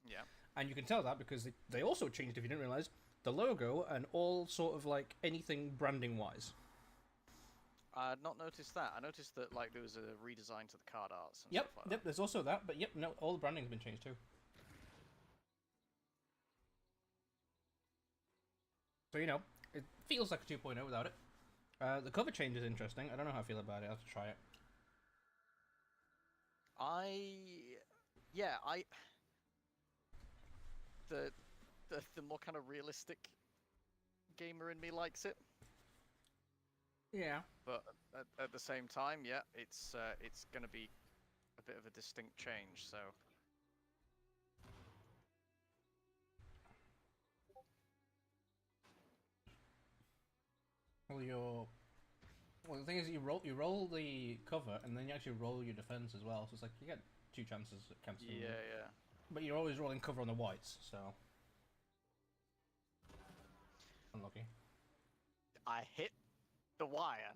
Yeah. And you can tell that because they also changed, if you didn't realize, the logo and all sort of like anything branding wise. I had not noticed that. I noticed that like there was a redesign to the card arts and Yep, stuff like yep. that. There's also that, but yep, no, all the branding's been changed too. So it feels like a 2.0 without it. The cover change is interesting. I don't know how I feel about it. I have to try it. I, yeah, I the the more kind of realistic gamer in me likes it, Yeah. but at the same time, yeah, it's gonna be a bit of a distinct change. So Well, the thing is, you roll the cover, and then you actually roll your defense as well. So it's like you get two chances at canceling, yeah, yeah. but you're always rolling cover on the whites. So unlucky. I hit the wire.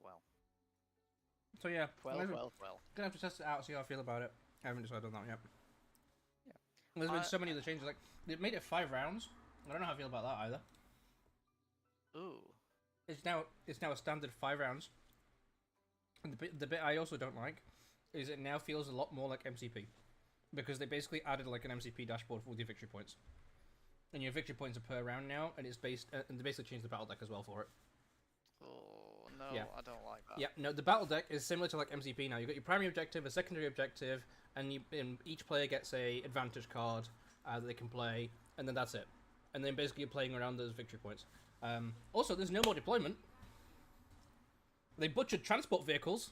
Well, So yeah, well, well, well. gonna have to test it out, see how I feel about it. I haven't decided on that yet. Yeah. There's been so many of the changes. Like they made it 5 rounds. I don't know how I feel about that either. Ooh. It's now a standard 5 rounds. And the bit I also don't like is it now feels a lot more like MCP because they basically added like an MCP dashboard with your victory points, and your victory points are per round now, and it's based and they basically changed the battle deck as well for it. Oh no, Yeah. I don't like that. Yeah, no, the battle deck is similar to like MCP now. You've got your primary objective, a secondary objective, and each player gets a advantage card that they can play, and then that's it. And then basically you're playing around those victory points. Also, there's no more deployment. They butchered transport vehicles.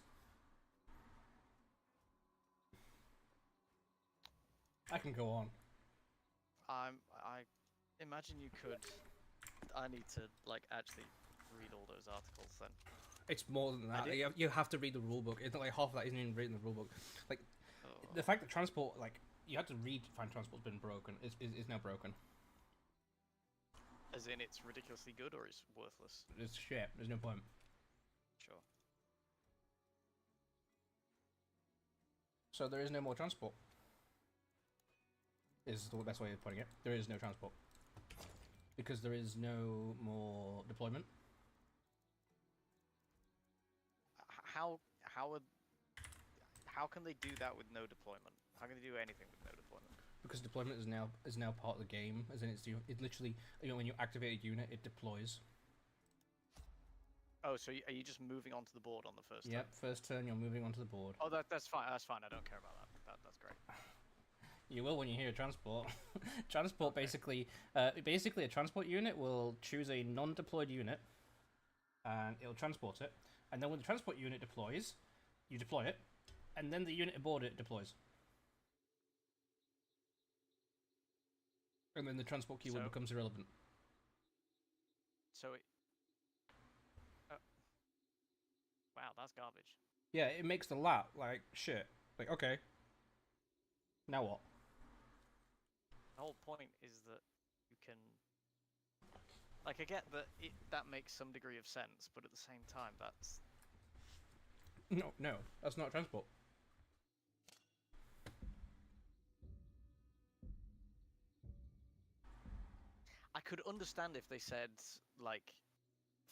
I can go on. I imagine you could. I need to like actually read all those articles then. It's more than that. You have to read the rulebook. It's not like half of that isn't even reading the rulebook. Like Oh. the fact that transport, like you had to read to find transport's been broken. Is now broken. As in, it's ridiculously good or it's worthless. It's shit. There's no point. Sure. So there is no more transport. Is the best way of putting it. There is no transport because there is no more deployment. How can they do that with no deployment? How can they do anything with no deployment? Because deployment is now part of the game, as in it literally when you activate a unit, it deploys. Oh, so are you just moving onto the board on the first Yep, turn? first turn you're moving onto the board. Oh, that's fine. That's fine. I don't care about that. That's great. You will when you hear transport. Transport Okay. basically a transport unit will choose a non-deployed unit, and it'll transport it. And then when the transport unit deploys, you deploy it, and then the unit aboard it deploys. And then the transport keyword So, becomes irrelevant. so it. Uh, wow, that's garbage. Yeah, it makes the lap like shit. Like, okay, now what? The whole point is that you can. Like, I get that that makes some degree of sense, but at the same time, that's. No, that's not transport. I could understand if they said like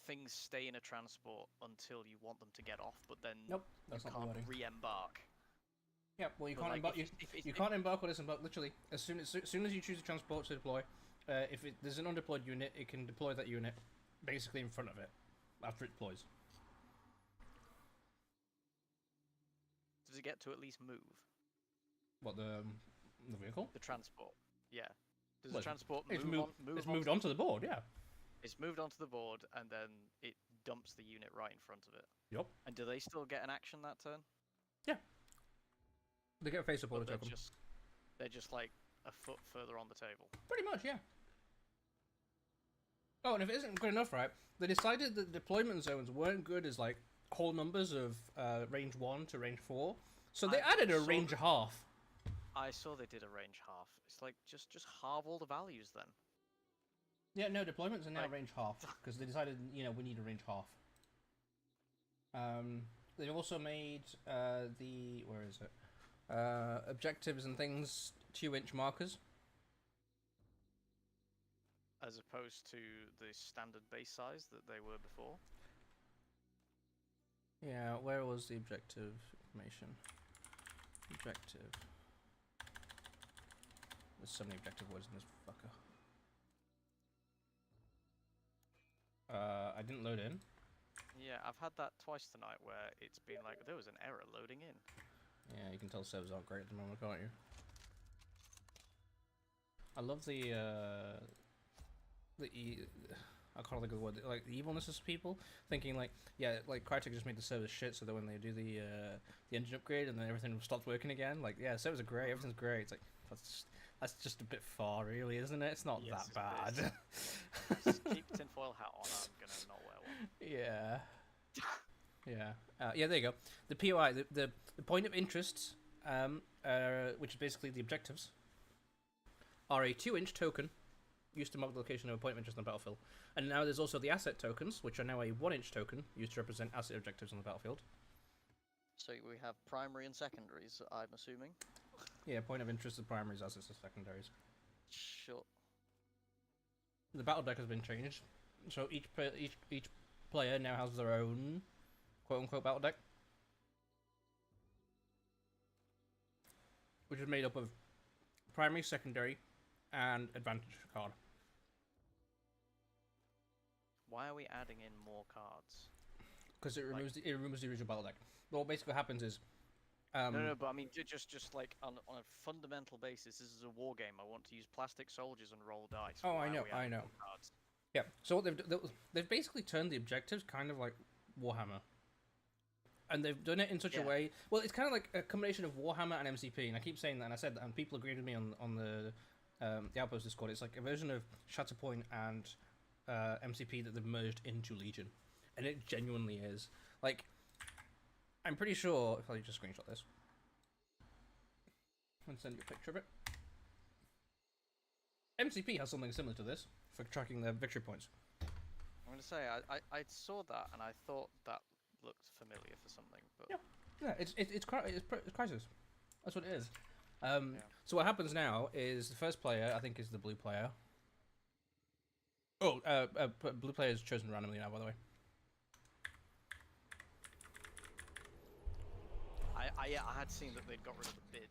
things stay in a transport until you want them to get off, but then Nope, you that's not the can't wording. re-embark. Yeah, well, you But can't like, embark. You can't if embark or disembark. Literally, as soon as you choose a transport to deploy, if there's an undeployed unit, it can deploy that unit basically in front of it after it deploys. does it get to at least move What the vehicle? the transport? Yeah. Does the Well, transport it's move moved. on? Move It's on. moved onto the board. Yeah. It's moved onto the board, and then it dumps the unit right in front of it. Yup. And do they still get an action that turn? Yeah. They get a face up But order token. they're just like a foot further on the table. Pretty much, yeah. Oh, and if it isn't good enough, right? They decided that deployment zones weren't good as like whole numbers of range 1 to range 4, so they I added a saw range half. I saw they did a range half. It's like just halve all the values then. Yeah, no, deployments are now Like- range half because they decided we need a range half. They've also made the where is it? Objectives and things 2-inch markers. As opposed to the standard base size that they were before. Yeah, where was the objective information? Objective. There's so many objective words in this fucker. I didn't load in. Yeah, I've had that twice tonight where it's been like, there was an error loading in. Yeah, you can tell servers aren't great at the moment, can't you? I love the I can't think of the word, like the evilness of people thinking like, yeah, like Crytek just made the servers shit, so that when they do the engine upgrade and then everything stops working again, like yeah, servers are great, everything's great. It's like that's just a bit far, really, isn't it? It's not that bad. Just keep tinfoil hat on. I'm gonna not wear one. Yeah. Yeah. Yeah. There you go. The POI, the point of interest, which is basically the objectives, are a 2-inch token used to mark the location of a point of interest on the battlefield. And now there's also the asset tokens, which are now a 1-inch token used to represent asset objectives on the battlefield. So we have primary and secondaries, I'm assuming. Yeah, point of interest is primaries, assets are secondaries. Sure. The battle deck has been changed, so each player now has their own quote-unquote battle deck, which is made up of primary, secondary, and advantage card. Why are we adding in more cards? Because it removes the original battle deck. But what basically happens is, no, but I mean, just like on a fundamental basis, this is a war game. I want to use plastic soldiers and roll dice. Oh, Why I know. cards? Yeah. So what they've basically turned the objectives kind of like Warhammer, and they've done it in such a way. Well, it's kind of like a combination of Warhammer and MCP, and I keep saying that, and I said that, and people agreed with me on the Outpost Discord. It's like a version of Shatterpoint and MCP that they've merged into Legion, and it genuinely is. Like, I'm pretty sure if I just screenshot this and send you a picture of it. MCP has something similar to this for tracking their victory points. I'm gonna say I saw that and I thought that looked familiar for something, but Yeah, it's Crisis. That's what it is. So what happens now is the first player, I think, is the blue player. Oh, blue player is chosen randomly now, by the way. I had seen that they'd got rid of the bid.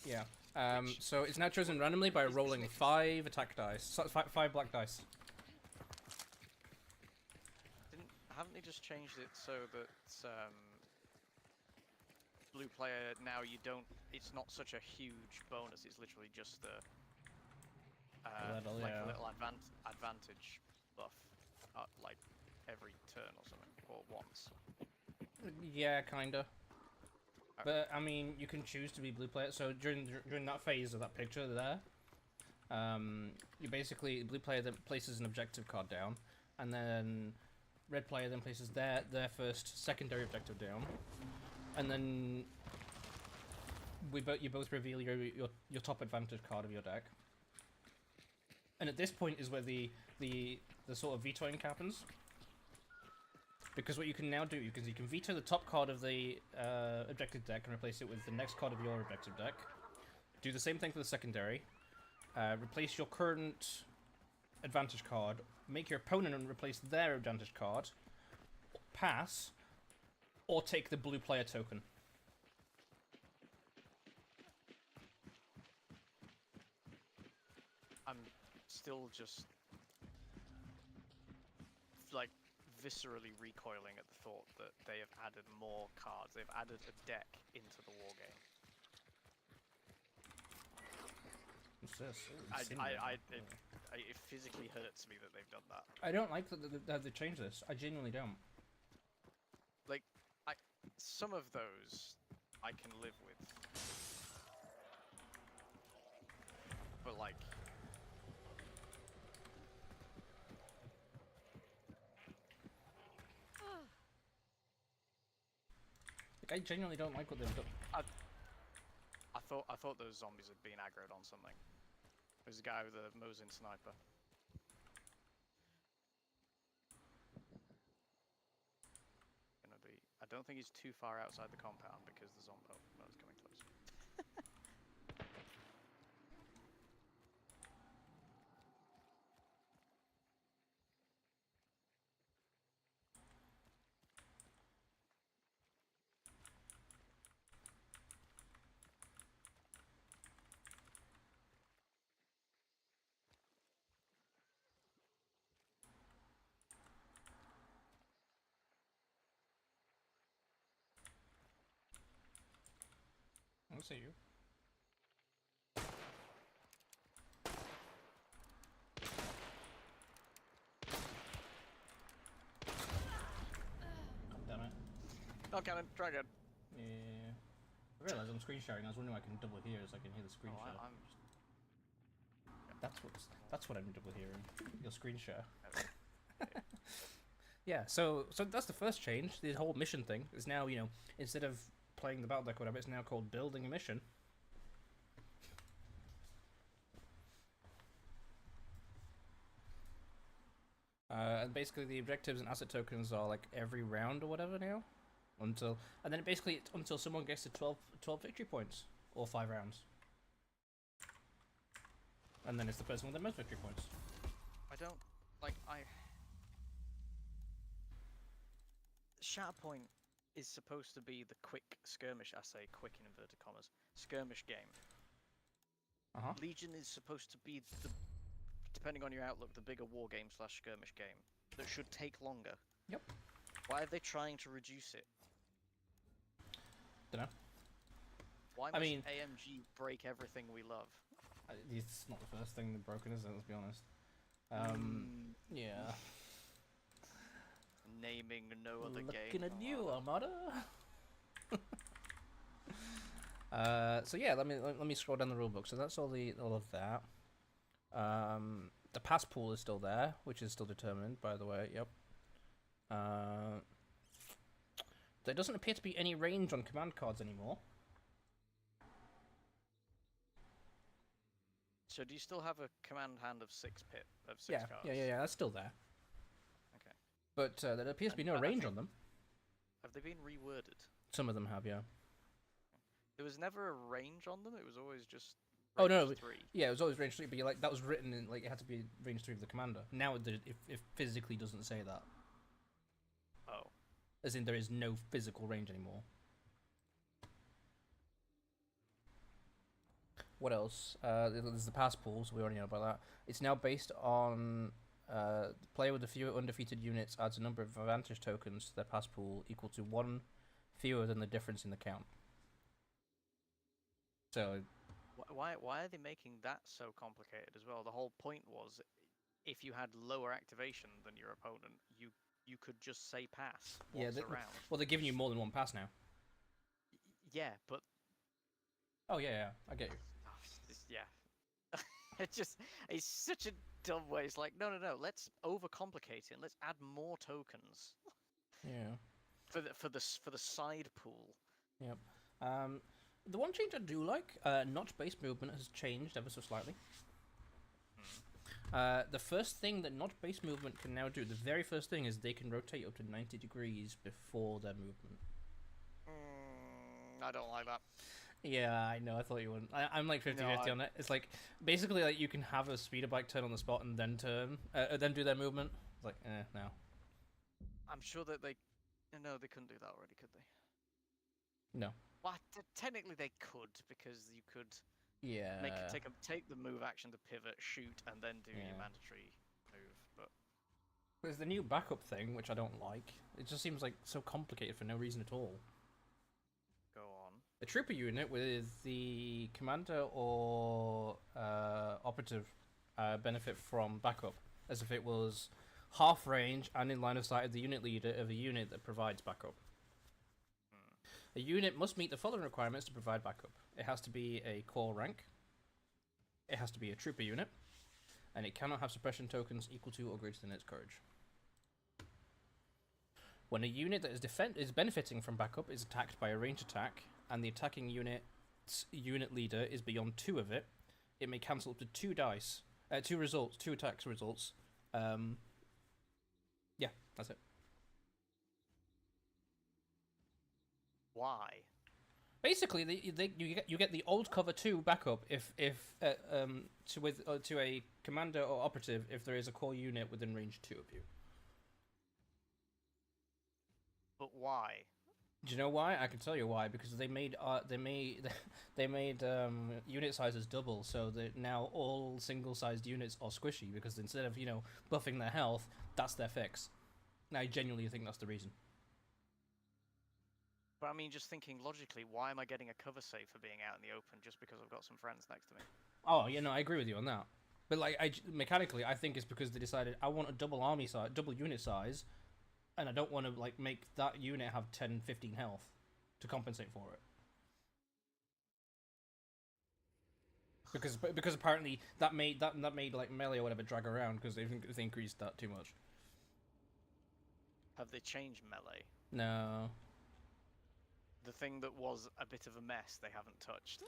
Yeah. So it's now chosen randomly by rolling 5 attack dice, 5 black dice. Haven't they just changed it so that blue player now it's not such a huge bonus. It's literally just a little, like yeah. a little advantage buff, like every turn or something, or once. Yeah, kinda. But I mean, you can choose to be blue player. So during that phase of that picture there, you basically blue player then places an objective card down, and then red player then places their first secondary objective down, and then you both reveal your top advantage card of your deck. And at this point is where the sort of vetoing happens. Because what you can now do, you can veto the top card of the objective deck and replace it with the next card of your objective deck. Do the same thing for the secondary. Replace your current advantage card. Make your opponent replace their advantage card. Pass. Or take the blue player token. I'm still just like viscerally recoiling at the thought that they have added more cards. They've added a deck into the war game. What's this? It physically hurts me that they've done that. I don't like that they changed this. I genuinely don't. Like, some of those I can live with, but like. I genuinely don't like what they've done. I thought those zombies had been aggroed on something. There's a guy with a Mosin sniper. don't think he's too far outside the compound because the Zombo is coming close. I see you. Damn it. Oh, cannon, try again. Yeah. I realised I'm screen sharing. I was wondering if I can double hear so I can hear the screen Oh, share. I'm... That's what I'm double hearing. Your screen share. Yeah, so that's the first change. The whole mission thing is now, you know, instead of playing the battle deck or whatever, it's now called building a mission. And basically the objectives and asset tokens are like every round or whatever now. And then basically it's until someone gets to 12 victory points or 5 rounds. And then it's the person with the most victory points. Shatterpoint is supposed to be the quick skirmish, I say quick in inverted commas, skirmish game. Legion is supposed to be the, depending on your outlook, the bigger war game / skirmish game that should take longer. Yep. Why are they trying to reduce it? Dunno. Why must AMG break everything we love? It's not the first thing they've broken, is it? Let's be honest. Yeah. Naming no other game. Looking at you, Armada. So yeah, let me scroll down the rulebook. So that's all of that. The pass pool is still there, which is still determined, by the way. Yep. There doesn't appear to be any range on command cards anymore. So do you still have a command hand of 6 cards? Yeah, that's still there. Okay. But there appears to be no range on them. Have they been reworded? Some of them have, yeah. There was never a range on them. It was always just. Oh no, 3. yeah, it was always range 3, but that was written in it had to be range 3 of the commander. Now it physically doesn't say that. Oh. As in, there is no physical range anymore. What else? There's the pass pools. We already know about that. It's now based on the player with the fewer undefeated units adds a number of advantage tokens to their pass pool equal to 1 fewer than the difference in the count. So. Why are they making that so complicated as well? The whole point was, if you had lower activation than your opponent, you could just say pass once around. Well, they're giving you more than 1 pass now. Yeah, but. Oh yeah, I get you. Yeah. It's such a dumb way. It's like, no, let's overcomplicate it and let's add more tokens. Yeah. For the side pool. Yep. The one change I do like, notch-based movement has changed ever so slightly. The first thing that notch-based movement can now do, the very first thing, is they can rotate up to 90 degrees before their movement. I don't like that. Yeah, I know. I thought you wouldn't. I'm like 50-50 on it. It's like basically like you can have a speeder bike turn on the spot and then then do their movement. It's like, no. I'm sure that they couldn't do that already, could they? No. Well, technically they could, because you could. Yeah. Take the move action to pivot, shoot, and then do your mandatory move. But there's the new backup thing, which I don't like. It just seems like so complicated for no reason at all. Go on. A trooper unit with the commander or operative benefit from backup, as if it was half range and in line of sight of the unit leader of a unit that provides backup. A unit must meet the following requirements to provide backup. It has to be a core rank, it has to be a trooper unit, and it cannot have suppression tokens equal to or greater than its courage. When a unit that is benefiting from backup is attacked by a ranged attack, and the attacking unit's unit leader is beyond 2 of it, it may cancel up to 2 attacks results. Yeah, that's it. why? Basically, you get the old cover 2 backup to a commander or operative if there is a core unit within range 2 of you. But why? Do you know why? I can tell you why. Because they made unit sizes double, so that now all single-sized units are squishy. Because instead of buffing their health, that's their fix. And I genuinely think that's the reason. But I mean, just thinking logically, why am I getting a cover save for being out in the open just because I've got some friends next to me? Oh, I agree with you on that. But mechanically, I think it's because they decided I want a double unit size, and I don't want to make that unit have 10, 15 health to compensate for it. Because apparently that made melee or whatever drag around because they increased that too much. Have they changed melee? No. The thing that was a bit of a mess, they haven't touched.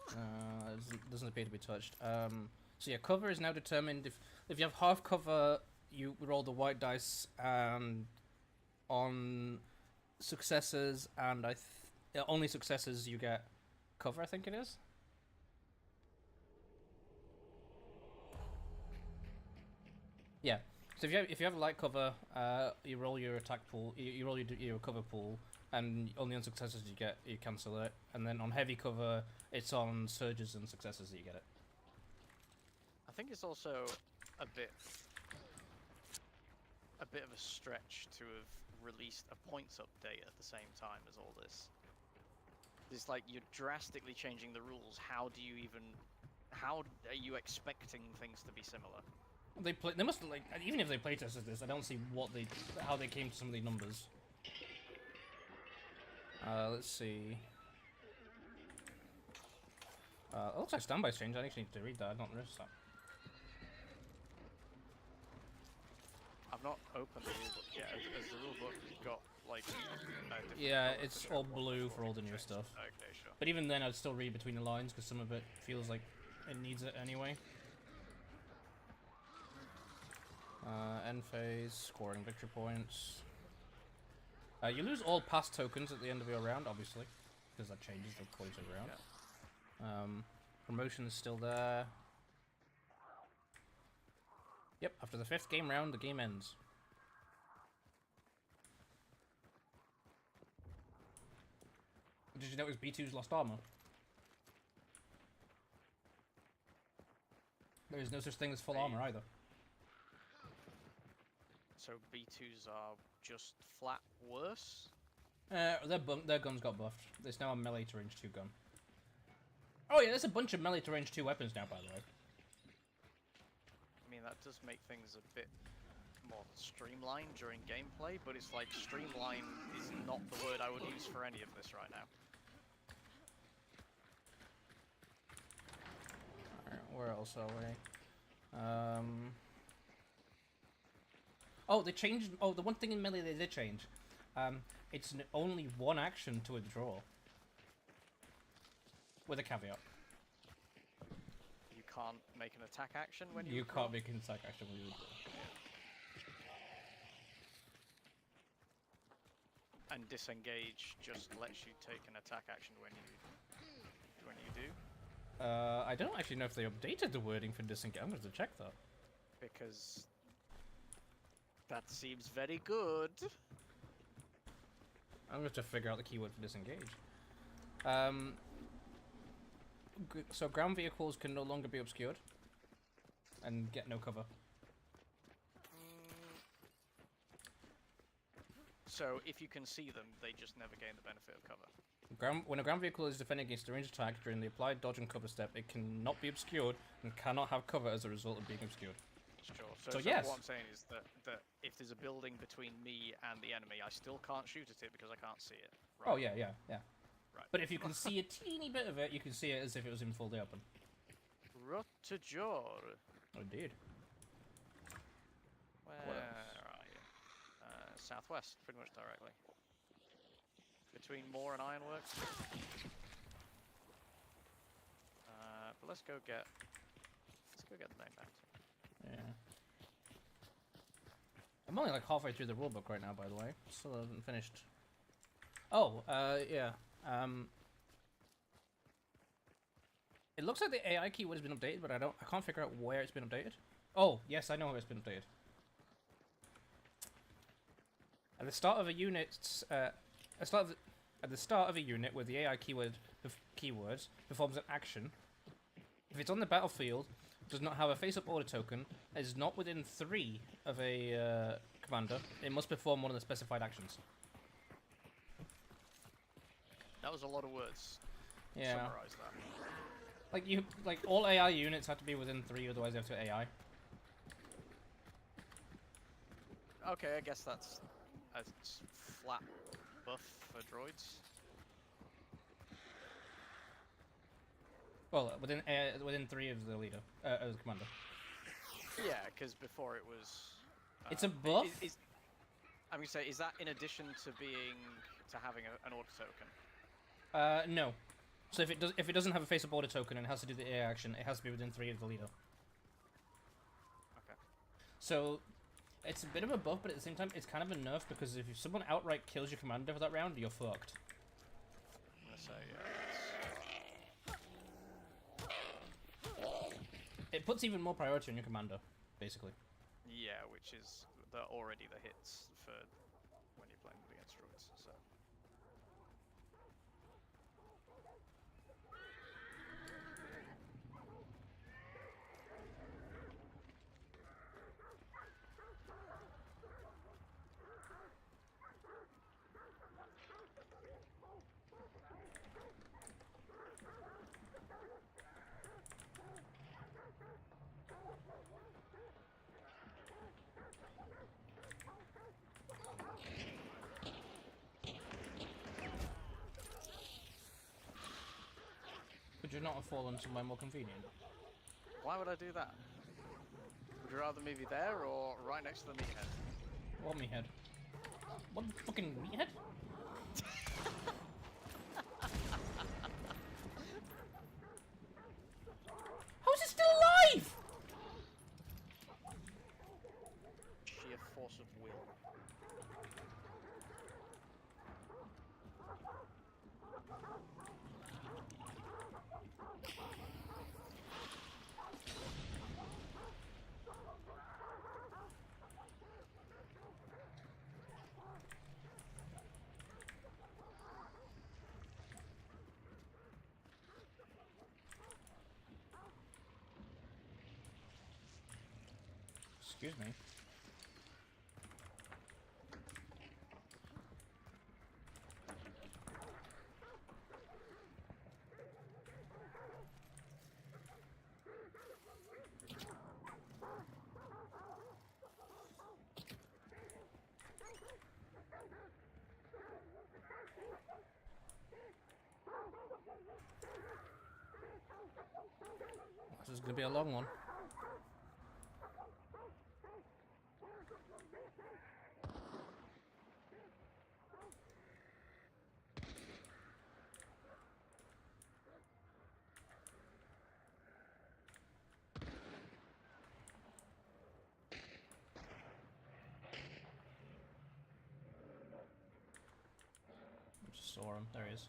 It doesn't appear to be touched. So yeah, cover is now determined. If you have half cover, you roll the white dice, and on successes and only successes you get cover. I think it is. Yeah. So if you have a light cover, you roll your attack pool. You roll your cover pool. And only on successes you cancel it, and then on heavy cover, it's on surges and successes that you get it. I think it's also a bit of a stretch to have released a points update at the same time as all this. It's like you're drastically changing the rules. How are you expecting things to be similar? They must even if they playtested this, I don't see how they came to some of these numbers. Let's see. It looks like standby's changed. I actually need to read that. I don't notice that. I've not opened the rulebook yet. Has the rulebook got yeah, it's all blue for all the new stuff. Okay, sure. But even then, I'd still read between the lines because some of it feels like it needs it anyway. End phase, scoring victory points. You lose all past tokens at the end of your round, obviously, because that changes the points of the round. Yeah. Promotion is still there. Yep, after the 5th game round, the game ends. Did you notice B2's lost armor? There is no such thing as full armor either. So B2s are just flat worse? Their guns got buffed. There's now a melee to range 2 gun. Oh yeah, there's a bunch of melee to range 2 weapons now, by the way. I mean, that does make things a bit more streamlined during gameplay, but it's like streamline is not the word I would use for any of this right now. Alright, where else are we? Oh, they changed. Oh, the one thing in melee they did change. It's only one action to withdraw. With a caveat. You can't make an attack action when you can't make an attack action when you withdraw. Yeah. And disengage just lets you take an attack action when you do. I don't actually know if they updated the wording for disengage. I'm going to check that. Because that seems very good. I'm going to figure out the keyword for disengage. So ground vehicles can no longer be obscured and get no cover. So if you can see them, they just never gain the benefit of cover. When a ground vehicle is defending against a ranged attack during the applied dodge and cover step, it cannot be obscured and cannot have cover as a result of being obscured. Sure. So yes. What I'm saying is that if there's a building between me and the enemy, I still can't shoot at it because I can't see it. Right? Oh yeah. Right. But if you can see a teeny bit of it, you can see it as if it was in full day open. Ruttajor. Oh, indeed. Where are you? Southwest, pretty much directly. Between Moor and Ironworks. But let's go get the main band. Yeah. I'm only like halfway through the rulebook right now, by the way. Still haven't finished. Oh, yeah. It looks like the AI keyword has been updated, but I can't figure out where it's been updated. Oh, yes, I know where it's been updated. At the start of a unit, at the start of a unit where the AI keyword performs an action, if it's on the battlefield, does not have a face-up order token, is not within 3 of a commander, it must perform one of the specified actions. That was a lot of words. Yeah. Summarize that. Like all AI units have to be within 3, otherwise they have to AI. Okay, I guess that's a flat buff for droids. Well, within 3 of the leader, of the commander. Yeah, because before it was. It's a buff. I'm gonna say, is that in addition to having an order token? No. So if it doesn't have a face-up order token and it has to do the AI action, it has to be within 3 of the leader. Okay. So it's a bit of a buff, but at the same time, it's kind of a nerf because if someone outright kills your commander for that round, you're fucked. I'm gonna say, It puts even more priority on your commander, basically. yeah, which is already the hits for when you're playing against droids. So. Could you not have fallen somewhere more convenient? Why would I do that? Would you rather me be there or right next to the meathead? What meathead? What fucking meathead? How is it still alive? Sheer force of will. Excuse me. This is gonna be a long one. Just saw him. There he is.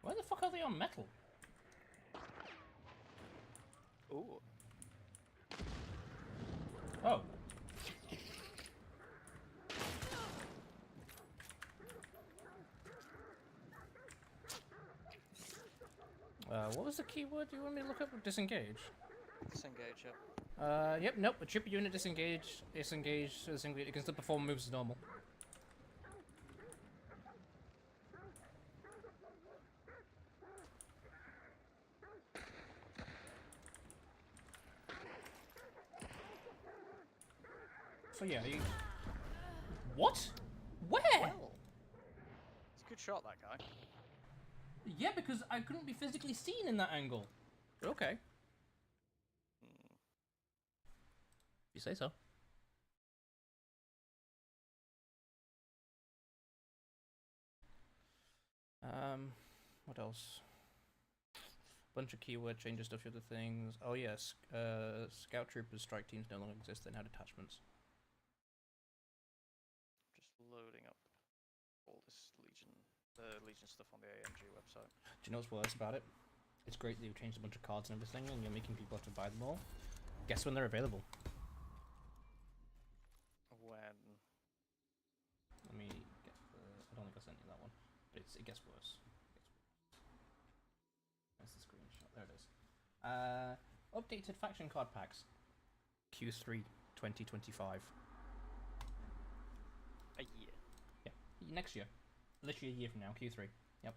Why the fuck are they on metal? Ooh. Oh. What was the keyword you want me to look up? Disengage? Disengage, yeah. Yep, nope. A trooper unit disengage, disengage, it can still perform moves as normal. So yeah, you... What? Where? Well, it's a good shot, that guy. Yeah, because I couldn't be physically seen in that angle. Okay. You say so. What else? Bunch of keyword changes, stuff, other things. Oh yes, Scout Troopers strike teams no longer exist. They now detachments. Just loading up all this Legion stuff on the AMG website. Do you know what's worse about it? It's great that you've changed a bunch of cards and everything, and you're making people have to buy them all. Guess when they're available? When? Let me get the... I don't think I sent you that one, but it gets worse. That's the screenshot. There it is. Updated faction card packs. Q3 2025. A year. Yeah, next year. Literally a year from now, Q3. Yep.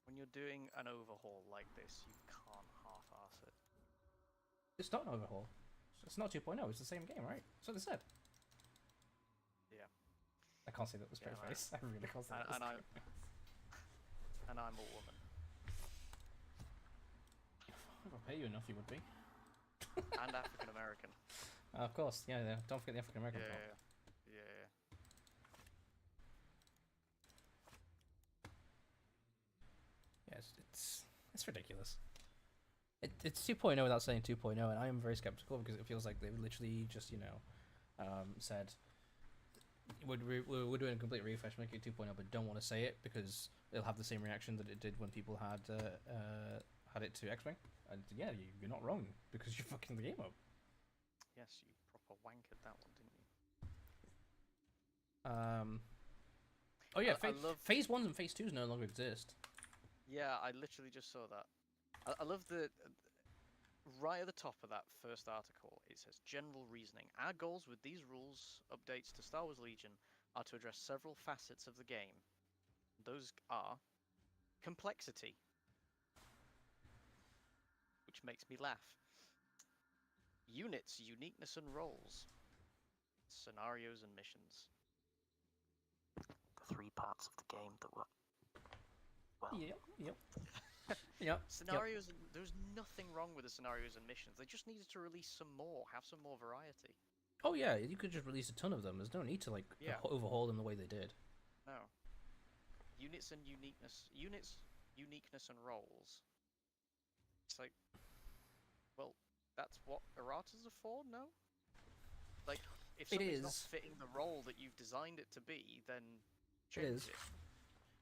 When you're doing an overhaul like this, you can't half-ass it. It's not an overhaul. It's not 2.0, it's the same game, right? That's what they said. Yeah. I can't say that with a straight face. I really can't say that with a straight face. And I'm a woman. If I pay you enough, you would be. And African American. Of course, yeah. Don't forget the African American part. Yeah. Yes, it's ridiculous. It's 2.0 without saying 2.0, and I am very skeptical because it feels like they've literally just said we're doing a complete refresh, make it 2.0, but don't want to say it because it'll have the same reaction that it did when people had it to X-Wing. And yeah, you're not wrong because you're fucking the game up. Yes, you proper wankered that one, didn't you? Oh yeah, Phase 1s and Phase 2s no longer exist. Yeah, I literally just saw that. I love the... right at the top of that first article, it says, General reasoning. Our goals with these rules updates to Star Wars Legion are to address several facets of the game. Those are complexity, which makes me laugh. Units, uniqueness and roles. Scenarios and missions. The 3 parts of the game that were... well... Yep. Yep. Scenarios, there's nothing wrong with the scenarios and missions. They just needed to release some more, have some more variety. Oh yeah, you could just release a ton of them. There's no need to overhaul them the way they did. No. Units and uniqueness. Units, uniqueness and roles. It's like, well, that's what erratas are for, no? Like, if something's not fitting the role that you've designed it to be, then change it.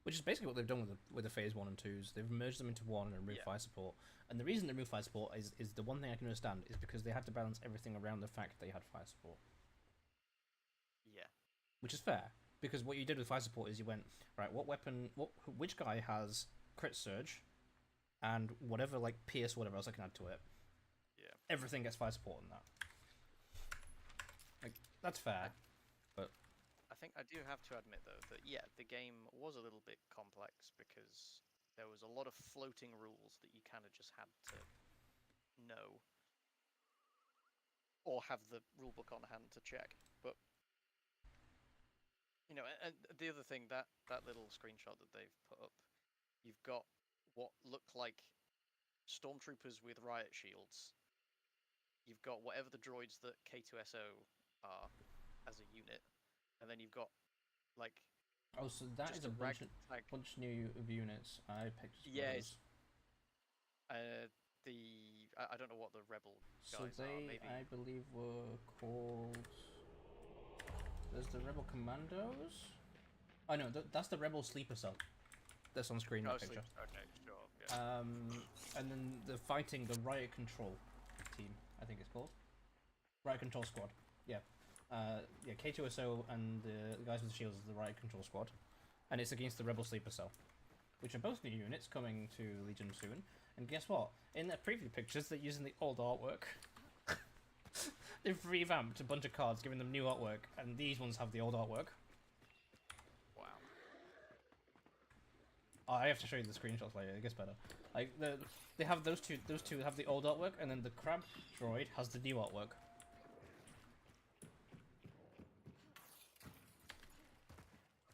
Which is basically what they've done with the Phase 1 and 2s. They've merged them into one and removed fire support. And the reason they removed fire support is the one thing I can understand is because they had to balance everything around the fact they had fire support. Yeah. Which is fair, because what you did with fire support is you went, right, which guy has crit surge, and whatever, like, pierce, whatever else I can add to it. Yeah. Everything gets fire support in that. Like, that's fair. I think I do have to admit, though, that, yeah, the game was a little bit complex because there was a lot of floating rules that you kind of just had to know or have the rulebook on hand to check. But, you know, and the other thing, that little screenshot that they've put up, you've got what look like stormtroopers with riot shields. You've got whatever the droids that K2SO are as a unit. And then you've got, like... oh, so that is a bunch new units. I picked those. I don't know what the rebel guys are, maybe. I believe, were called... There's the rebel commandos? Oh no, that's the rebel sleeper cell. That's on screen in that picture. Okay, sure, yeah. And then the riot control team, I think it's called. Riot control squad, yeah. K2SO and the guys with the shields is the riot control squad, and it's against the rebel sleeper cell, which are both new units coming to Legion soon. And guess what? In their preview pictures, they're using the old artwork. They've revamped a bunch of cards, giving them new artwork, and these ones have the old artwork. Wow. Oh, I have to show you the screenshots later. It gets better. Like they have those two. Those two have the old artwork, and then the crab droid has the new artwork.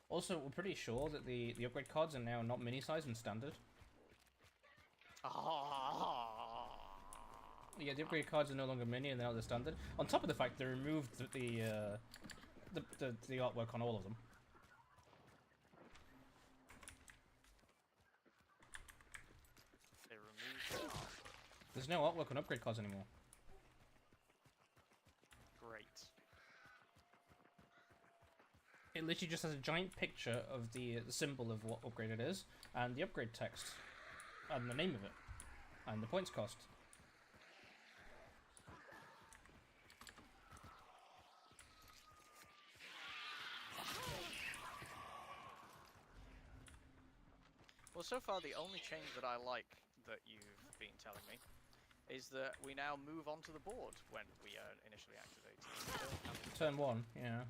Also, we're pretty sure that the upgrade cards are now not mini-size and standard. Yeah, the upgrade cards are no longer mini and they're the standard. On top of the fact they removed the artwork on all of them. They removed the artwork. There's no artwork on upgrade cards anymore. Great. It literally just has a giant picture of the symbol of what upgrade it is, and the upgrade text, and the name of it, and the points cost. Well, so far the only change that I like that you've been telling me is that we now move onto the board when we are initially activated. Turn 1, yeah.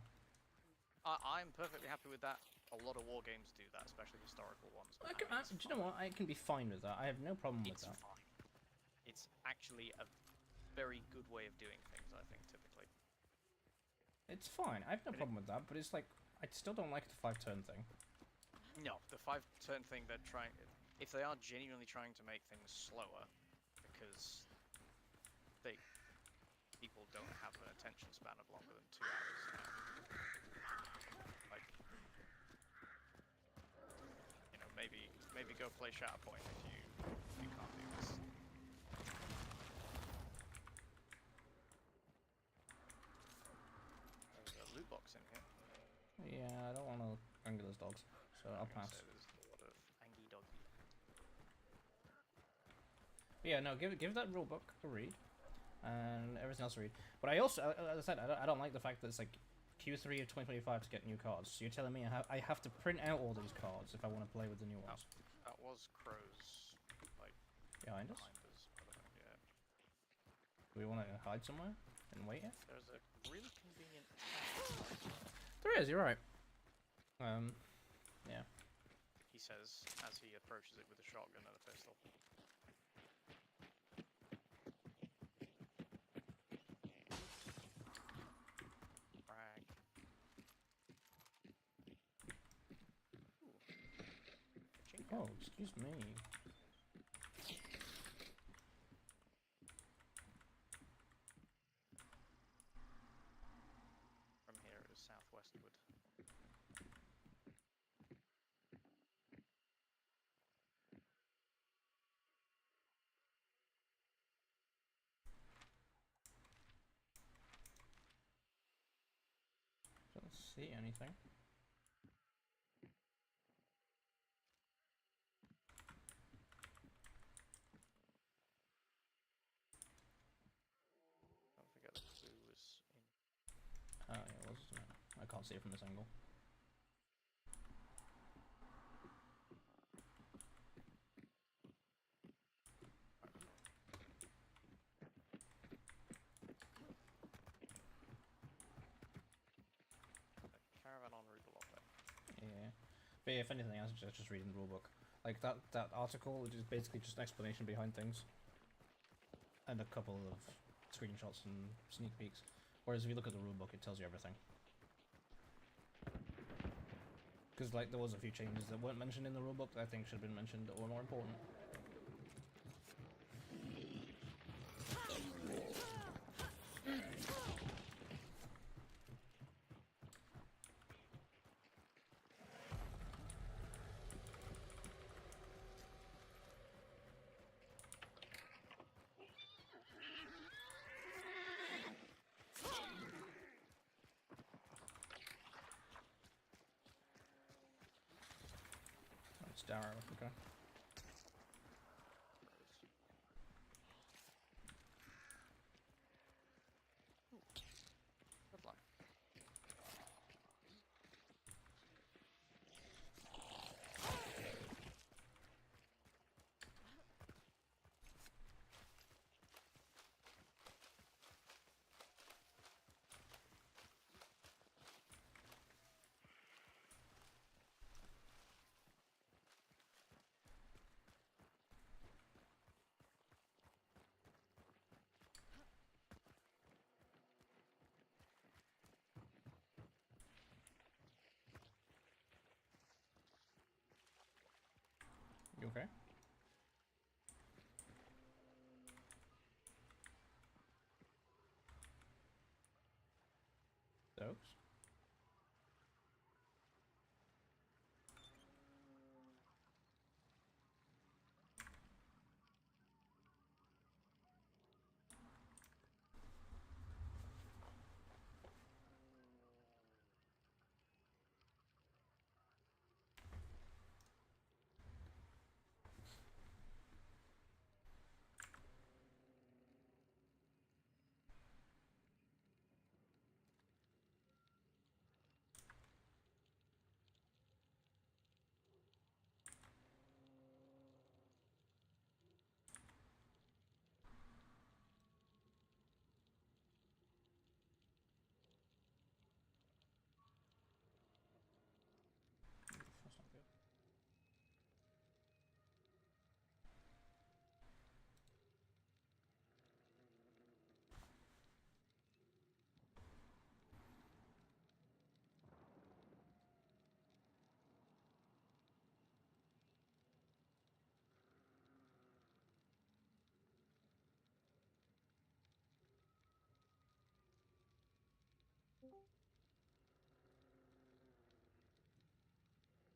I'm perfectly happy with that. A lot of war games do that, especially historical ones. Do you know what? I can be fine with that. I have no problem with that. It's fine. It's actually a very good way of doing things, I think, typically. It's fine. I have no problem with that, but it's like, I still don't like the 5-turn thing. No, the 5-turn thing, they're trying... If they are genuinely trying to make things slower, because people don't have an attention span of longer than 2 hours. Like, you know, maybe go play Shatterpoint if you can't do this. There's a loot box in here. Yeah, I don't want to anger those dogs, so I'll pass. There's a lot of angy doggy. Yeah, no, give that rulebook a read, and everything else a read. But I also, as I said, I don't like the fact that it's like Q3 of 2025 to get new cards. So you're telling me I have to print out all these cards if I want to play with the new ones. That was Crow's, like, behind us. Yeah. Do we want to hide somewhere and wait here? There's a really convenient. There is. You're right. Yeah. He says as he approaches it with a shotgun and a pistol. Brag. Ooh. Oh, excuse me. From here it is southwestward. Don't see anything. Don't forget the clue was in. Oh, yeah, it was, isn't it? I can't see it from this angle. Caravan en route along there. Yeah. But yeah, if anything, I was just reading the rulebook. Like, that article is basically just an explanation behind things. And a couple of screenshots and sneak peeks. Whereas if you look at the rulebook, it tells you everything. Because, like, there was a few changes that weren't mentioned in the rulebook that I think should have been mentioned or more important. It's Darrow, okay. Good luck. You okay? folks. That's not good.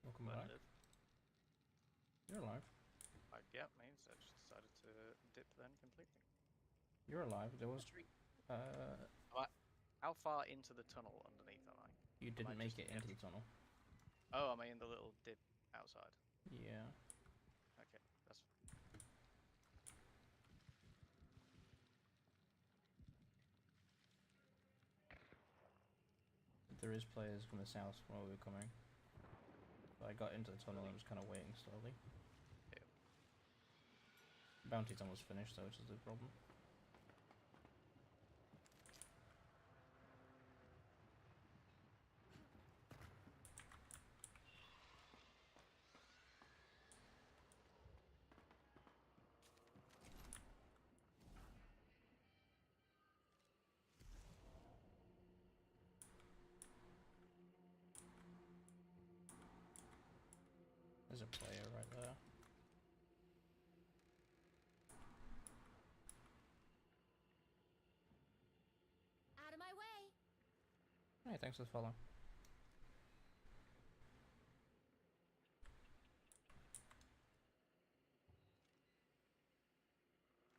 Welcome back. You're alive. Yeah, means I just decided to dip then completely. You're alive. There was. How far into the tunnel underneath am I? You didn't make it into the tunnel. Oh, am I in the little dip outside? Yeah. Okay, that's. There is players from the south where we were coming. But I got into the tunnel and was kind of waiting slowly. Yeah. Bounty's almost finished, though, which is the problem. There's a player right there. Out of my way. Hey, thanks for the follow.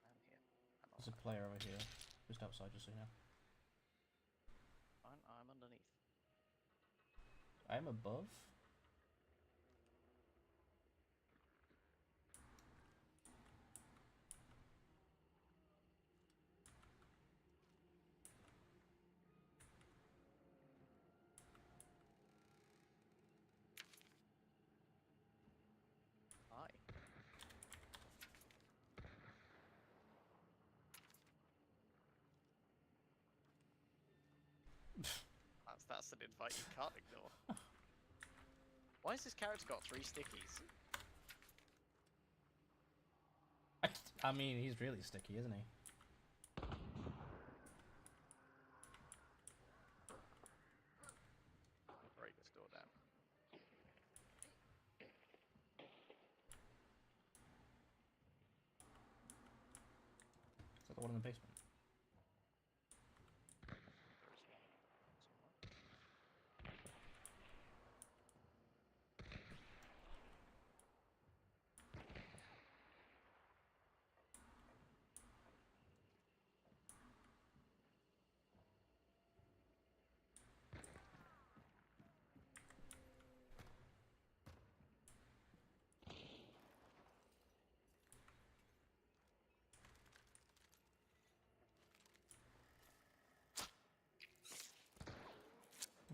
I'm here. There's a player over here, just outside, just so you know. I'm underneath. I'm above. Hi. That's an invite you can't ignore. Why has this character got 3 stickies? I mean, he's really sticky, isn't he? Break this door down. Is that the one in the basement?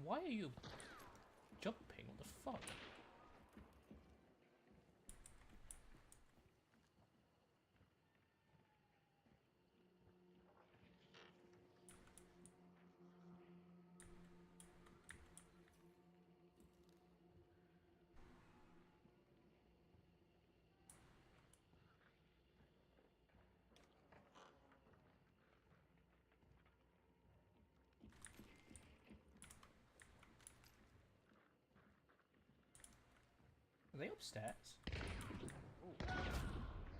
Why are you jumping? What the fuck? Are they upstairs? Ooh.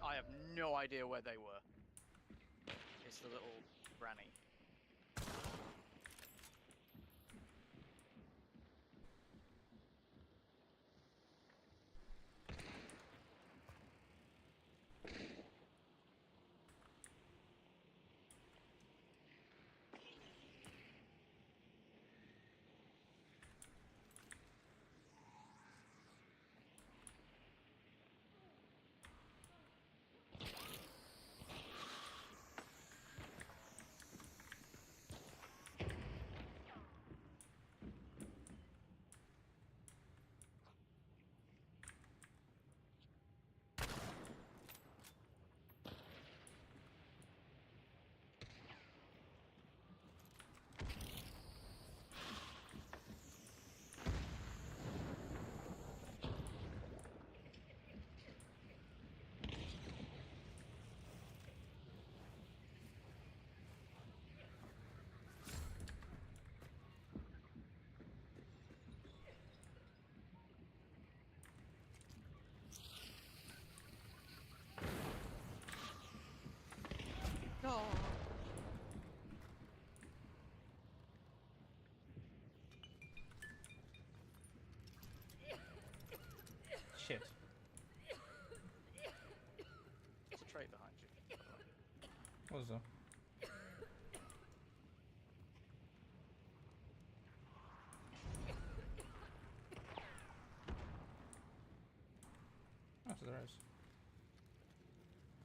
I have no idea where they were. It's the little granny. shit. There's a trait behind you. By the way. What was that? Oh, so there is.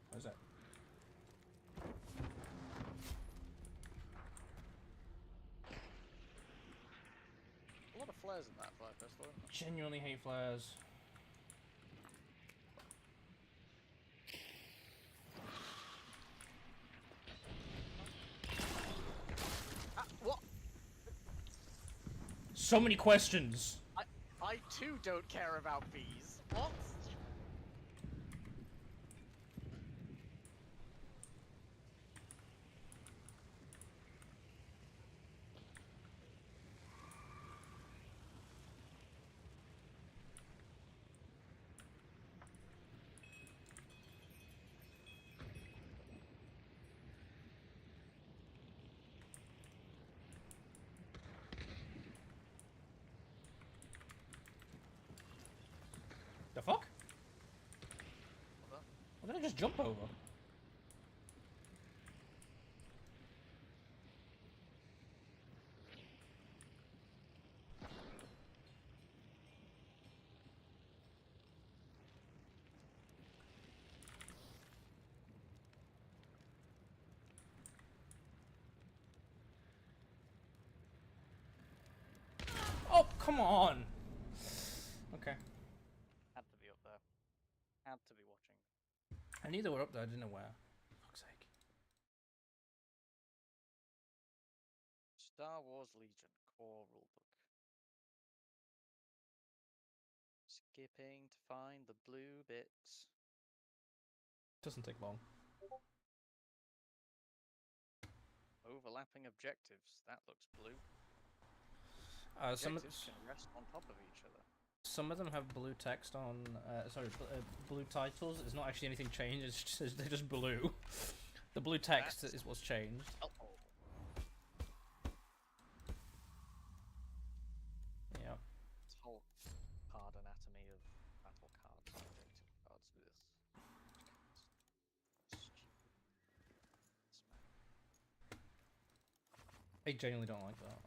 What is that? A lot of flares in that flare pistol, isn't there? Genuinely hate flares. What? So many questions. I too don't care about bees. What? The fuck? What the? What did I just jump over? Oh, come on! Okay. Had to be up there. Had to be watching. I knew they were up there, I didn't know where. Fuck's sake. Star Wars Legion core rulebook. Skipping to find the blue bits. Doesn't take long. Overlapping objectives. That looks blue. Some Objectives can rest on top of each other. some of them have blue text on. Blue titles. It's not actually anything changed. It's just, they're just blue. The blue text That's is what's changed. helpful. Yeah. This whole card anatomy of battle cards, objective cards with this. I genuinely don't like that.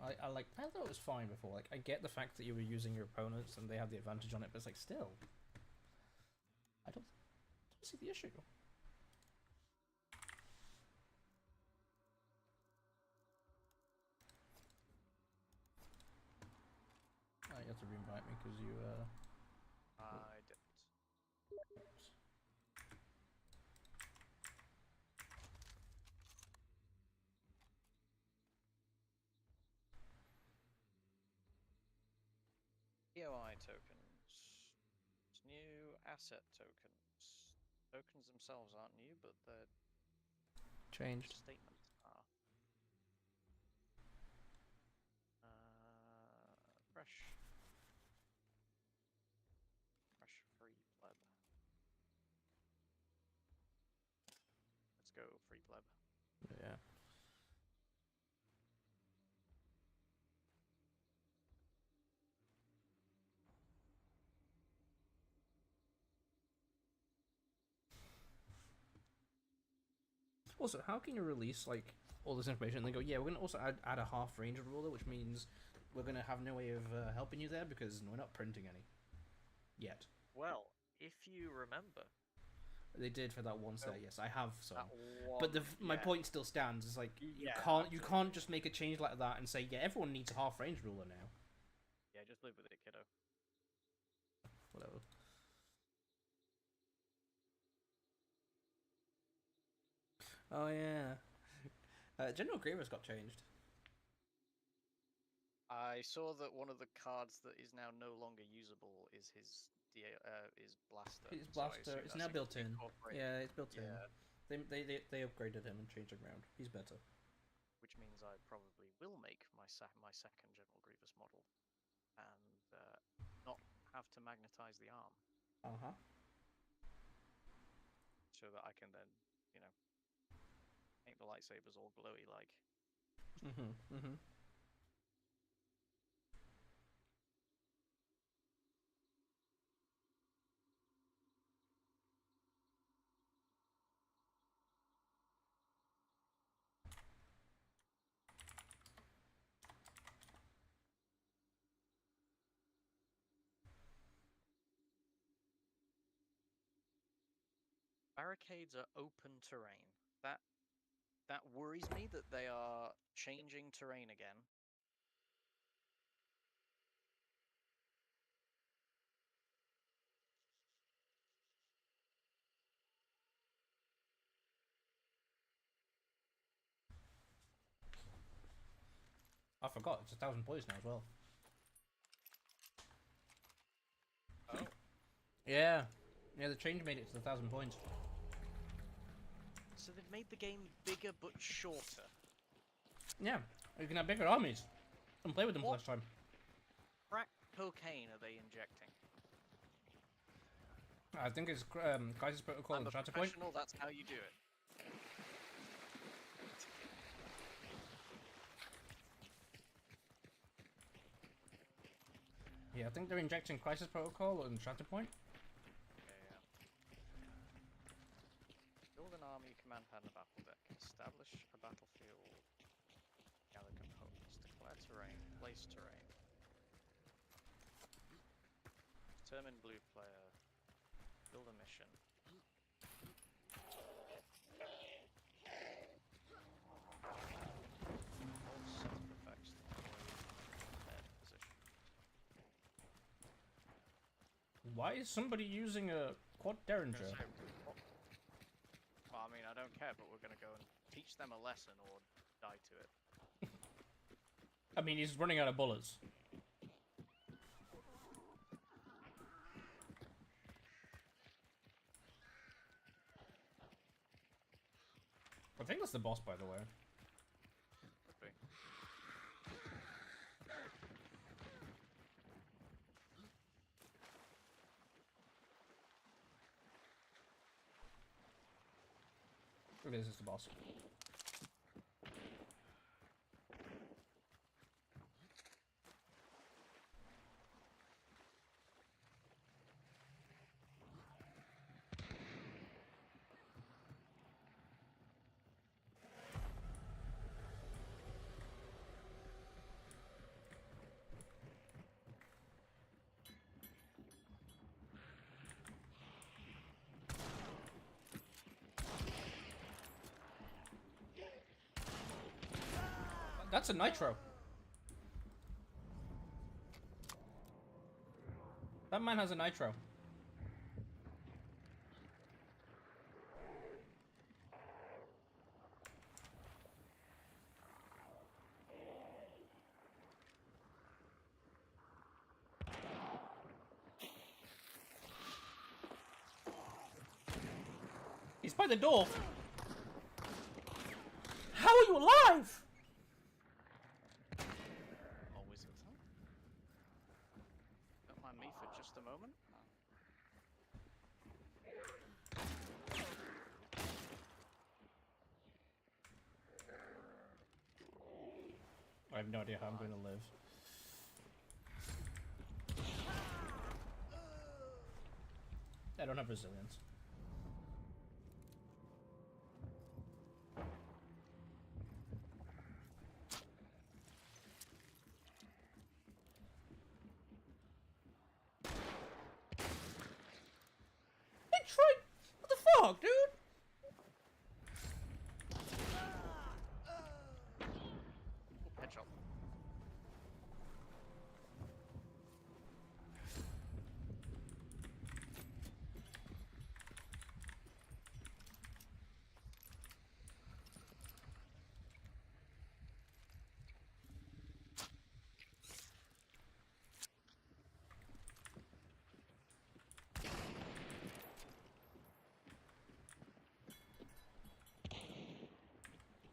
I thought it was fine before. Like, I get the fact that you were using your opponents and they have the advantage on it, but it's like, still, I don't see the issue. Oh, you have to re-invite me because you I didn't. POI tokens. It's new asset tokens. Tokens themselves aren't new, but their changed. statements are. Fresh. Fresh free pleb. Let's go, free pleb. Yeah. Also, how can you release like all this information and then go, yeah, we're gonna also add a half range ruler, which means we're gonna have no way of helping you there because we're not printing any yet. Well, if you remember, They did for that one set, yes, I have some. that one, But my yeah, point still stands. It's like you Yeah, can't absolutely. just make a change like that and say, yeah, everyone needs a half range ruler now. Yeah, just live with it, kiddo. Whatever. Oh yeah. General Grievous got changed. I saw that one of the cards that is now no longer usable is his blaster. His so I blaster. assume It's that's now built in. incorporated, Yeah, it's built Yeah, in. They upgraded him and changed him around. He's better. which means I probably will make my second General Grievous model, and not have to magnetize the arm, Uh-huh. so that I can then, make the lightsabers all glowy like. Mm-hmm. Barricades are open terrain. That worries me that they are changing terrain again. I forgot, it's 1,000 points now as well. Oh. Yeah. Yeah, the change made it to 1,000 points. So they've made the game bigger but shorter. Yeah, you can have bigger armies and play with them for less time. Crack cocaine are they injecting? I think it's Crisis Protocol and Shatterpoint. Professional, that's how you do it. Yeah, I think they're injecting Crisis Protocol and Shatterpoint. Yeah. Build an army, command pad, and a battle deck. Establish a battlefield. Gather components. Declare terrain. Place terrain. Determine blue player. Build a mission. Hold set of effects to deploy head position. Why is somebody using a quad Derringer? Well, I mean, I don't care, but we're gonna go and teach them a lesson or die to it. I mean, he's running out of bullets. I think that's the boss, by the way. Could be. It is, it's the boss. That's a nitro. That man has a nitro. He's by the door. How are you alive? Always at time. Don't mind me for just a moment. I have no idea how I'm going to live. I don't have resilience. Detroit! What the fuck, dude? Headshot.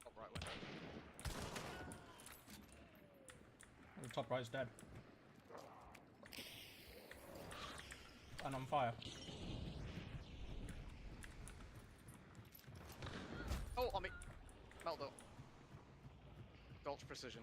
Top right window. The top right's dead. And on fire. Oh, on me. Meldo. Dodge precision.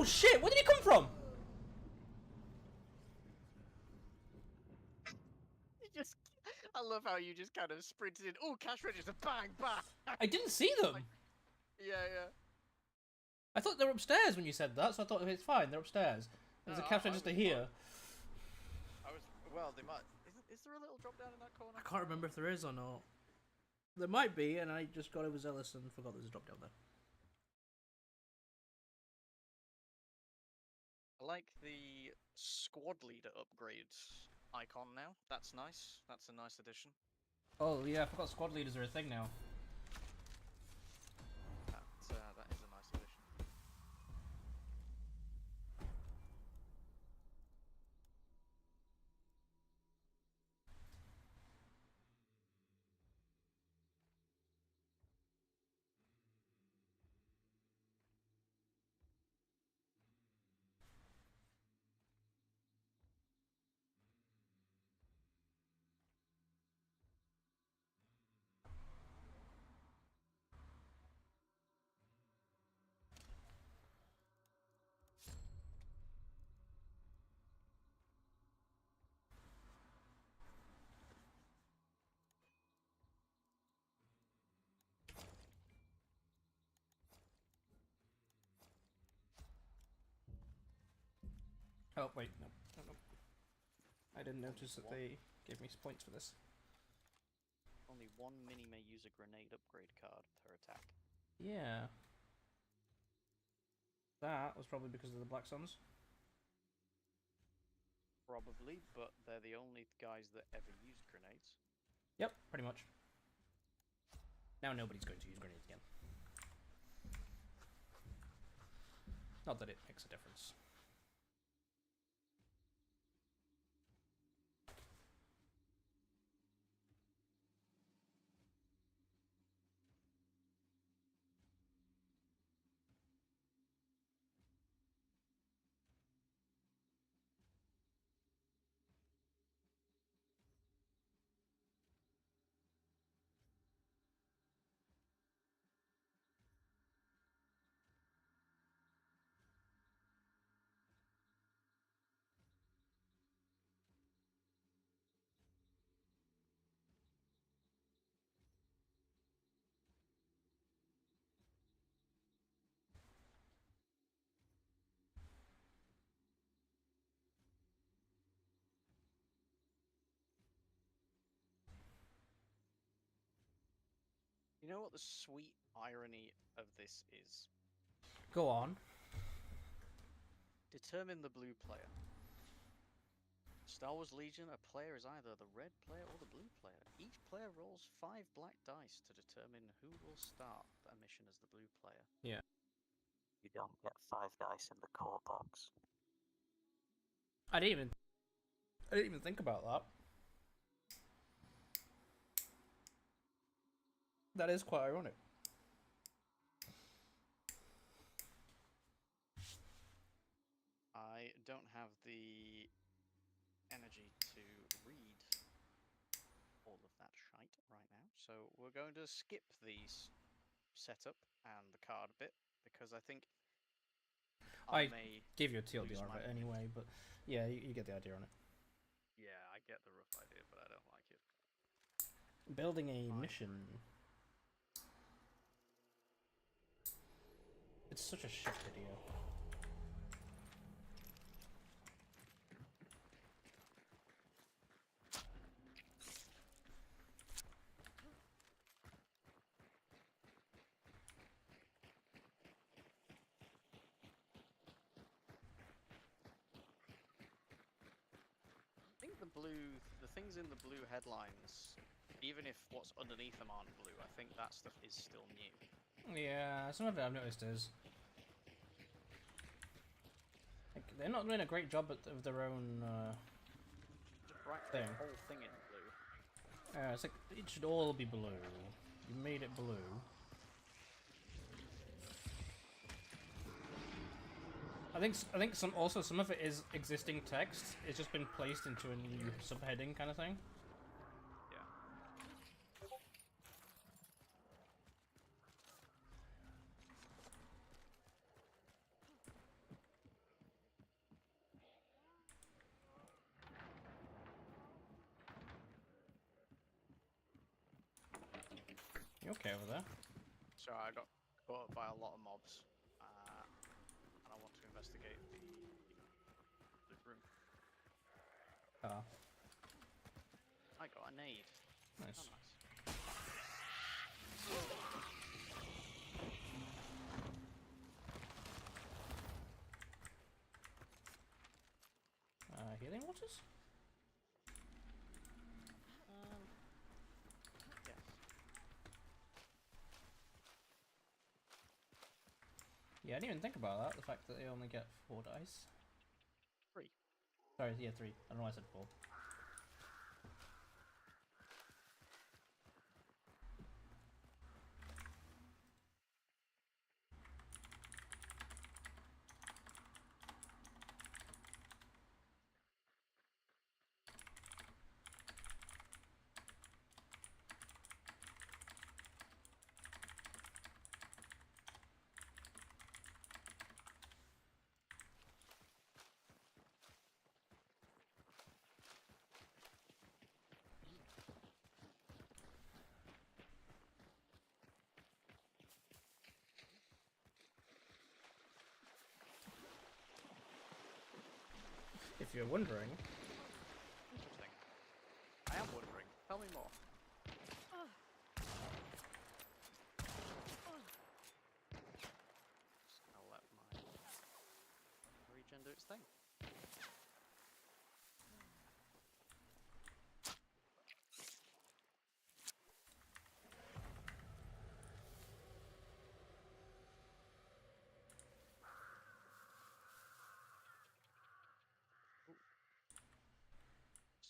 Oh shit! Where did he come from? You just, I love how you just kind of sprinted in. Oh, cash register, bang, bang. I didn't see them. Yeah, yeah. I thought they were upstairs when you said that, so I thought it's fine. They're upstairs. There's a cash register here. Well, they might. Is there a little drop down in that corner? I can't remember if there is or not. There might be, and I just got overzealous and forgot there's a drop down there. I like the squad leader upgrade icon now. That's nice. That's a nice addition. Oh yeah, I forgot squad leaders are a thing now. That is a nice addition. Oh wait, no. I didn't notice that they gave me points for this. Only one mini may use a grenade upgrade card with her attack. Yeah. That was probably because of the Black Suns. Probably, but they're the only guys that ever use grenades. Yep, pretty much. Now nobody's going to use grenades again. Not that it makes a difference. You know what the sweet irony of this is? Go on. Determine the blue player. Star Wars Legion, a player is either the red player or the blue player. Each player rolls 5 black dice to determine who will start a mission as the blue player. Yeah. You don't get 5 dice in the core box. I didn't even think about that. That is quite ironic. I don't have the energy to read all of that shite right now, so we're going to skip these setup and the card bit because I think I may give you a TLDR lose of my it anyway, but yeah, you get the idea on it. Yeah, I get the rough idea, but I don't like it. Building a mission. It's such a shit video. I think the things in the blue headlines, even if what's underneath them aren't blue, I think that stuff is still new. Yeah, some of it I've noticed is like, they're not doing a great job of their own Just write thing. the whole thing in blue. It's like it should all be blue. You made it blue. I think some of it is existing text. It's just been placed into a new subheading kind of thing. You okay over there? So I got caught up by a lot of mobs, and I want to investigate the room. Ah, I got a nade. nice. Oh, nice. Healing waters? Yes. Yeah, I didn't even think about that. The fact that they only get 4 dice. 3. Sorry, yeah, 3. I don't know why I said 4. If you're wondering, Interesting. I am wondering. Tell me more. Just gonna let my regen do its thing.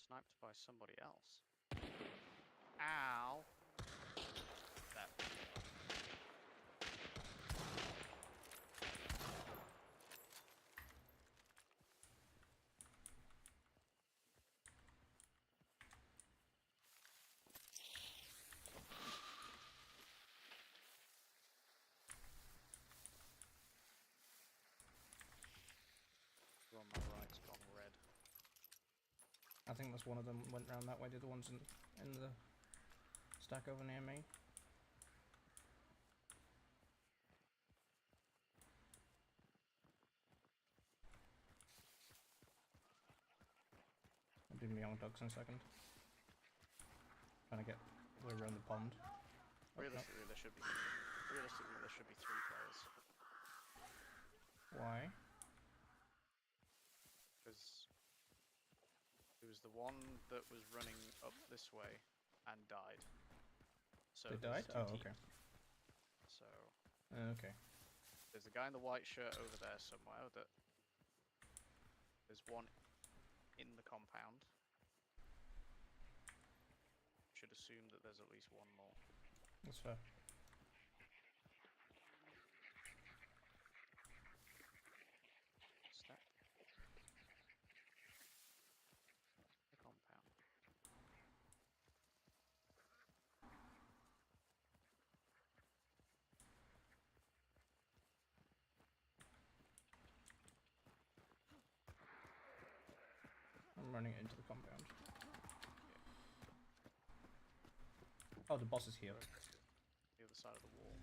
Sniped by somebody else. Ow! That. On my right's gone red. I think that's one of them went round that way. The other one's in the stack over near me. I'll do my young dogs in a second. Trying to get way around the pond. Oh, no. Realistically, there should be 3 players. Why? Because it was the one that was running up this way and died. So They there's died? 2 Oh, okay. teams. So Okay. there's a guy in the white shirt over there somewhere. There's one in the compound. Should assume that there's at least one more. That's fair. Step. The compound. I'm running into the compound. Oh, the boss is here. The other side of the wall.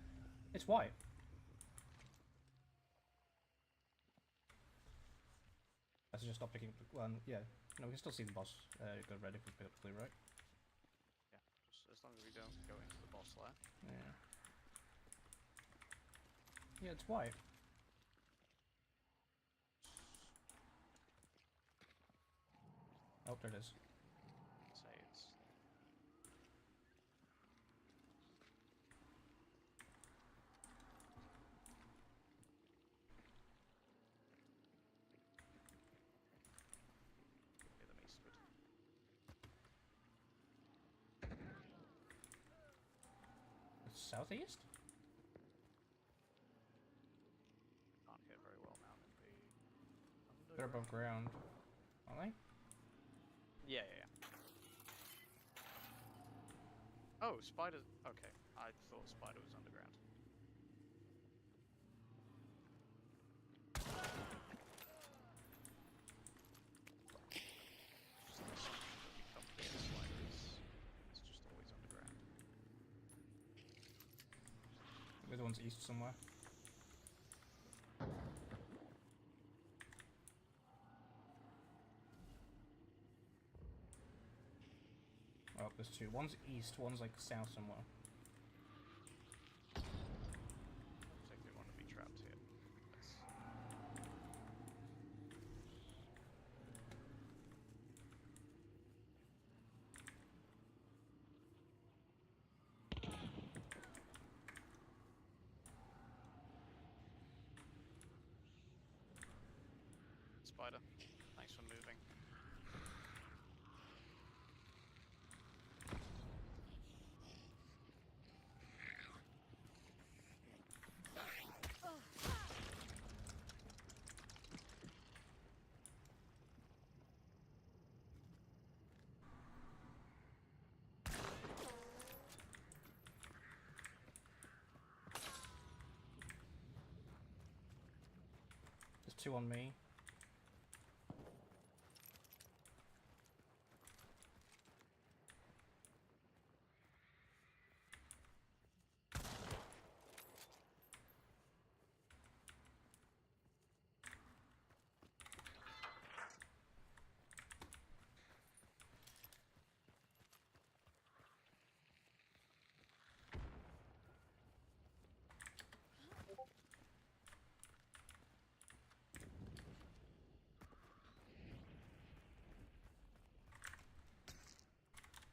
It's white. I should just stop picking. Well, yeah. No, we can still see the boss. Go red if we pick up the blue, right? Yeah, just as long as we don't go into the boss lair. Yeah. Yeah, it's white. Oh, there it is. Say it's. Near them eastward. It's southeast? Can't hear very well now in the. They're above ground. Are they? Yeah. Oh, spider. Okay, I thought spider was underground. Just the assumption that we come here, spider is. It's just always underground. other one's east somewhere. Oh, there's two. One's east, one's like south somewhere. Looks like they want to be trapped here. Spider, thanks for moving. There's two on me.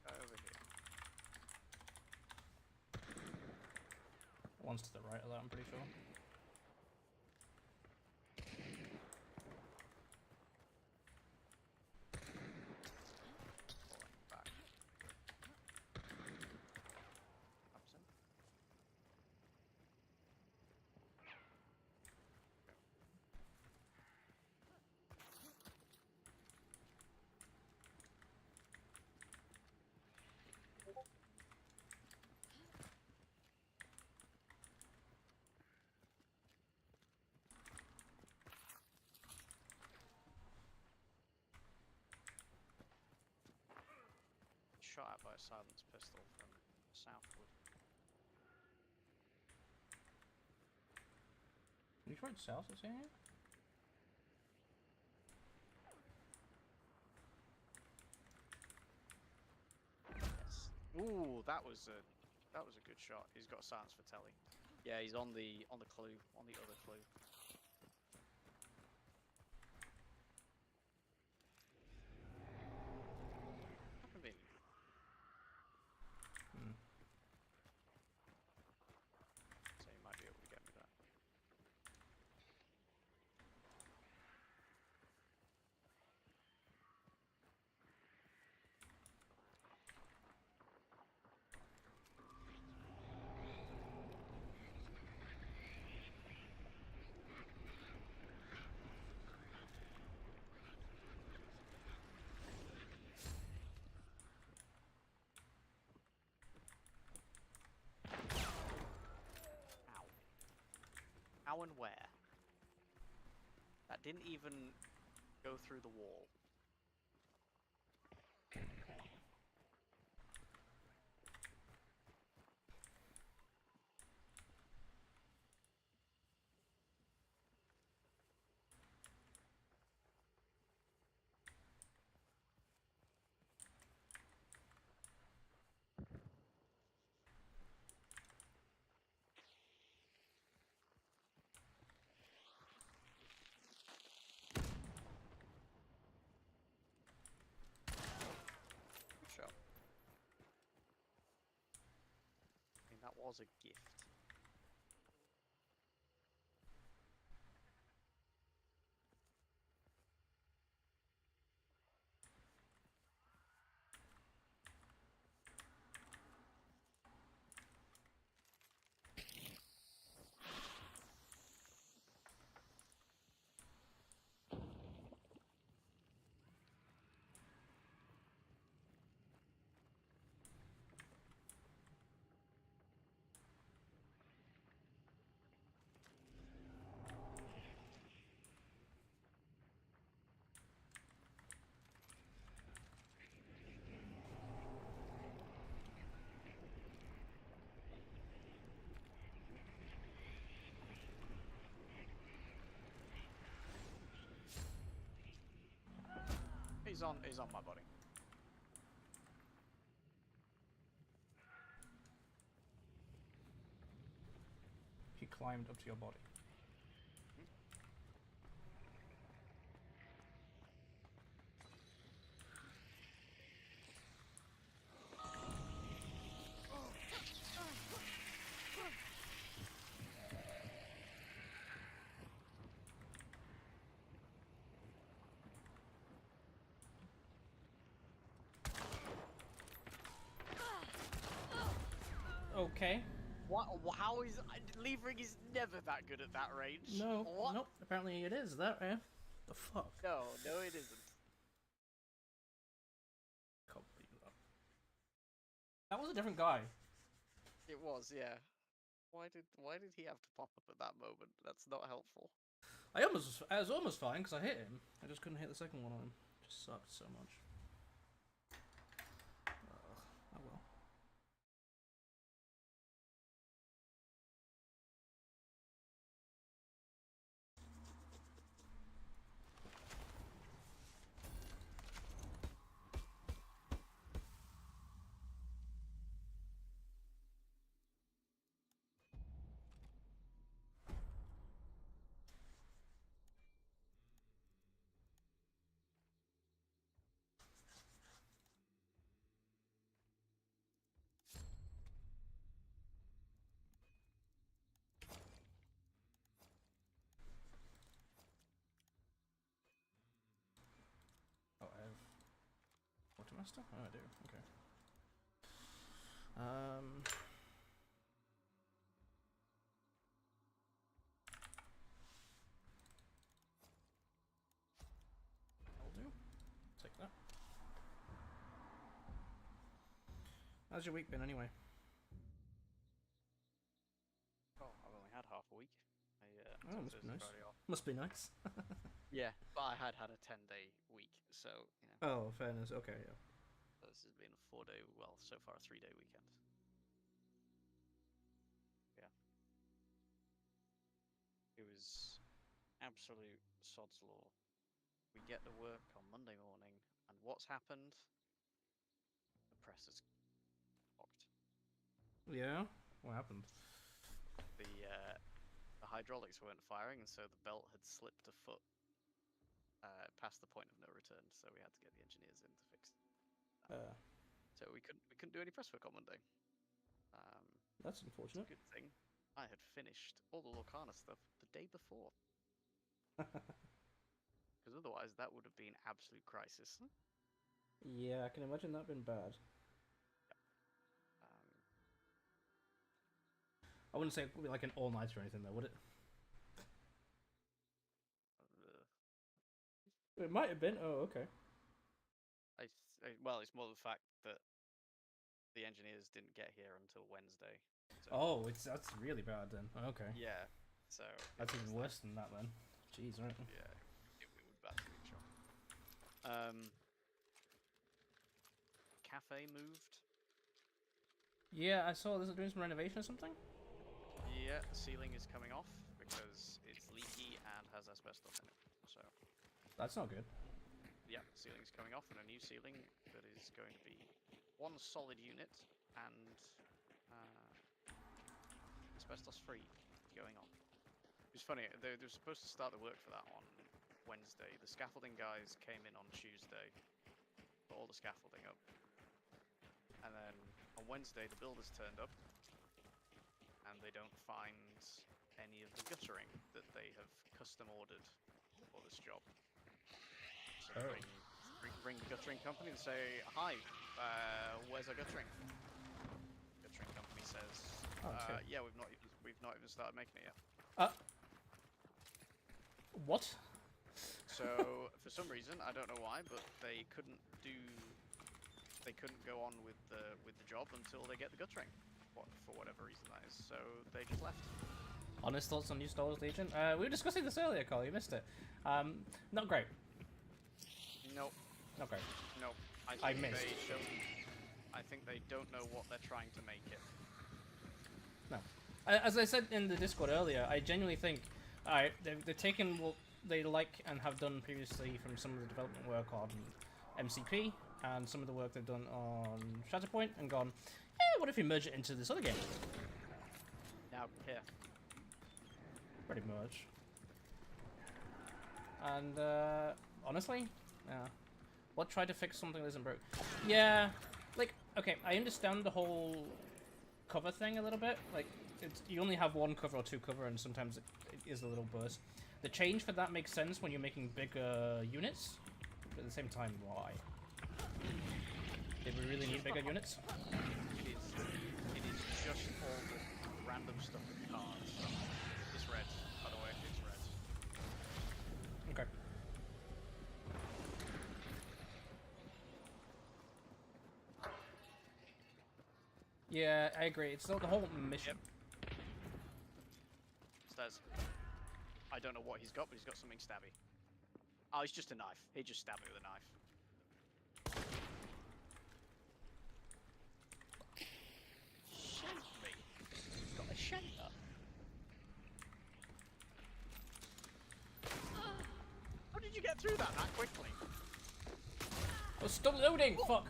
Guy over here. One's to the right of that, I'm pretty sure. Falling back. Perhaps him. Shot at by a silenced pistol from southward. You tried south, it's saying it? Yes. Ooh, that was a good shot. He's got silence for telly. Yeah, he's on the clue, on the other clue. How convenient. So he might be able to get me that. Ow. How and where? That didn't even go through the wall. Good shot. I mean, that was a gift. on my body. He climbed up to your body. Okay. What? How is Levering is never that good at that range? No. What? Nope. Apparently it is that. The fuck. No, it isn't. Can't believe that. That was a different guy. It was, yeah. Why did he have to pop up at that moment? That's not helpful. I was almost fine because I hit him. I just couldn't hit the second one on him. Just sucked so much. Oh well. Oh, I have Quartermaster? Oh, I do. Okay. I'll do. Take that. How's your week been anyway? Oh, I've only had half a week. Oh, must be nice. Must be nice. Yeah, but I had a 10-day week, so you know. Oh, fairness. Okay, yeah. So this has been a 4-day, well, so far a 3-day weekend. Yeah. It was absolute sod's law. We get to work on Monday morning, and what's happened? The press is locked. Yeah? What happened? The hydraulics weren't firing, and so the belt had slipped a foot past the point of no return. So we had to get the engineers in to fix it. So we couldn't do any press work on Monday. That's It's unfortunate. a good thing I had finished all the Lorcana stuff the day before, because otherwise that would have been absolute crisis. Yeah, I can imagine that been bad. Um, I wouldn't say it would be like an all-nighter or anything though, would it? It might have been. Oh, okay. Well, it's more the fact that the engineers didn't get here until Wednesday. So, Oh, that's really bad then. Okay. yeah. So That's even worse than that then. Jeez, right? Yeah, it was bad to be sure. Cafe moved. Yeah, I saw this doing some renovation or something. Yeah, the ceiling is coming off because it's leaky and has asbestos in it. So That's not good. yeah, the ceiling's coming off, and a new ceiling that is going to be one solid unit and asbestos-free going on. It was funny. They were supposed to start the work for that on Wednesday. The scaffolding guys came in on Tuesday, put all the scaffolding up, and then on Wednesday the builders turned up, and they don't find any of the guttering that they have custom ordered for this job. So Oh. bring the guttering company and say, "Hi, where's our guttering?" Guttering company says, Okay. "Yeah, we've not even started making it yet." What? So for some reason, I don't know why, but they couldn't go on with the job until they get the guttering, for whatever reason that is. So they just left. Honest thoughts on New Star Wars Legion? We were discussing this earlier, Carl. You missed it. Not great. Nope. Not great. Nope. I missed. I think they don't know what they're trying to make it. No. As I said in the Discord earlier, I genuinely think, alright, they've taken what they like and have done previously from some of the development work on MCP and some of the work they've done on Shatterpoint and gone, what if we merge it into this other game? Now, here. Pretty much. And, honestly, yeah. What tried to fix something that isn't broke? Yeah, like, okay, I understand the whole cover thing a little bit. Like, you only have one cover or two cover, and sometimes it is a little burst. The change for that makes sense when you're making bigger units, but at the same time, why? Did we really need bigger units? It is just all the random stuff with cards. It's red, by the way, it's red. Okay. Yeah, I agree. It's not the whole mission. Yep. Stairs. I don't know what he's got, but he's got something stabby. Oh, it's just a knife. He just stabbed me with a knife. Shake me. He's got a shaker. How did you get through that quickly? Oh, stop loading! Fuck!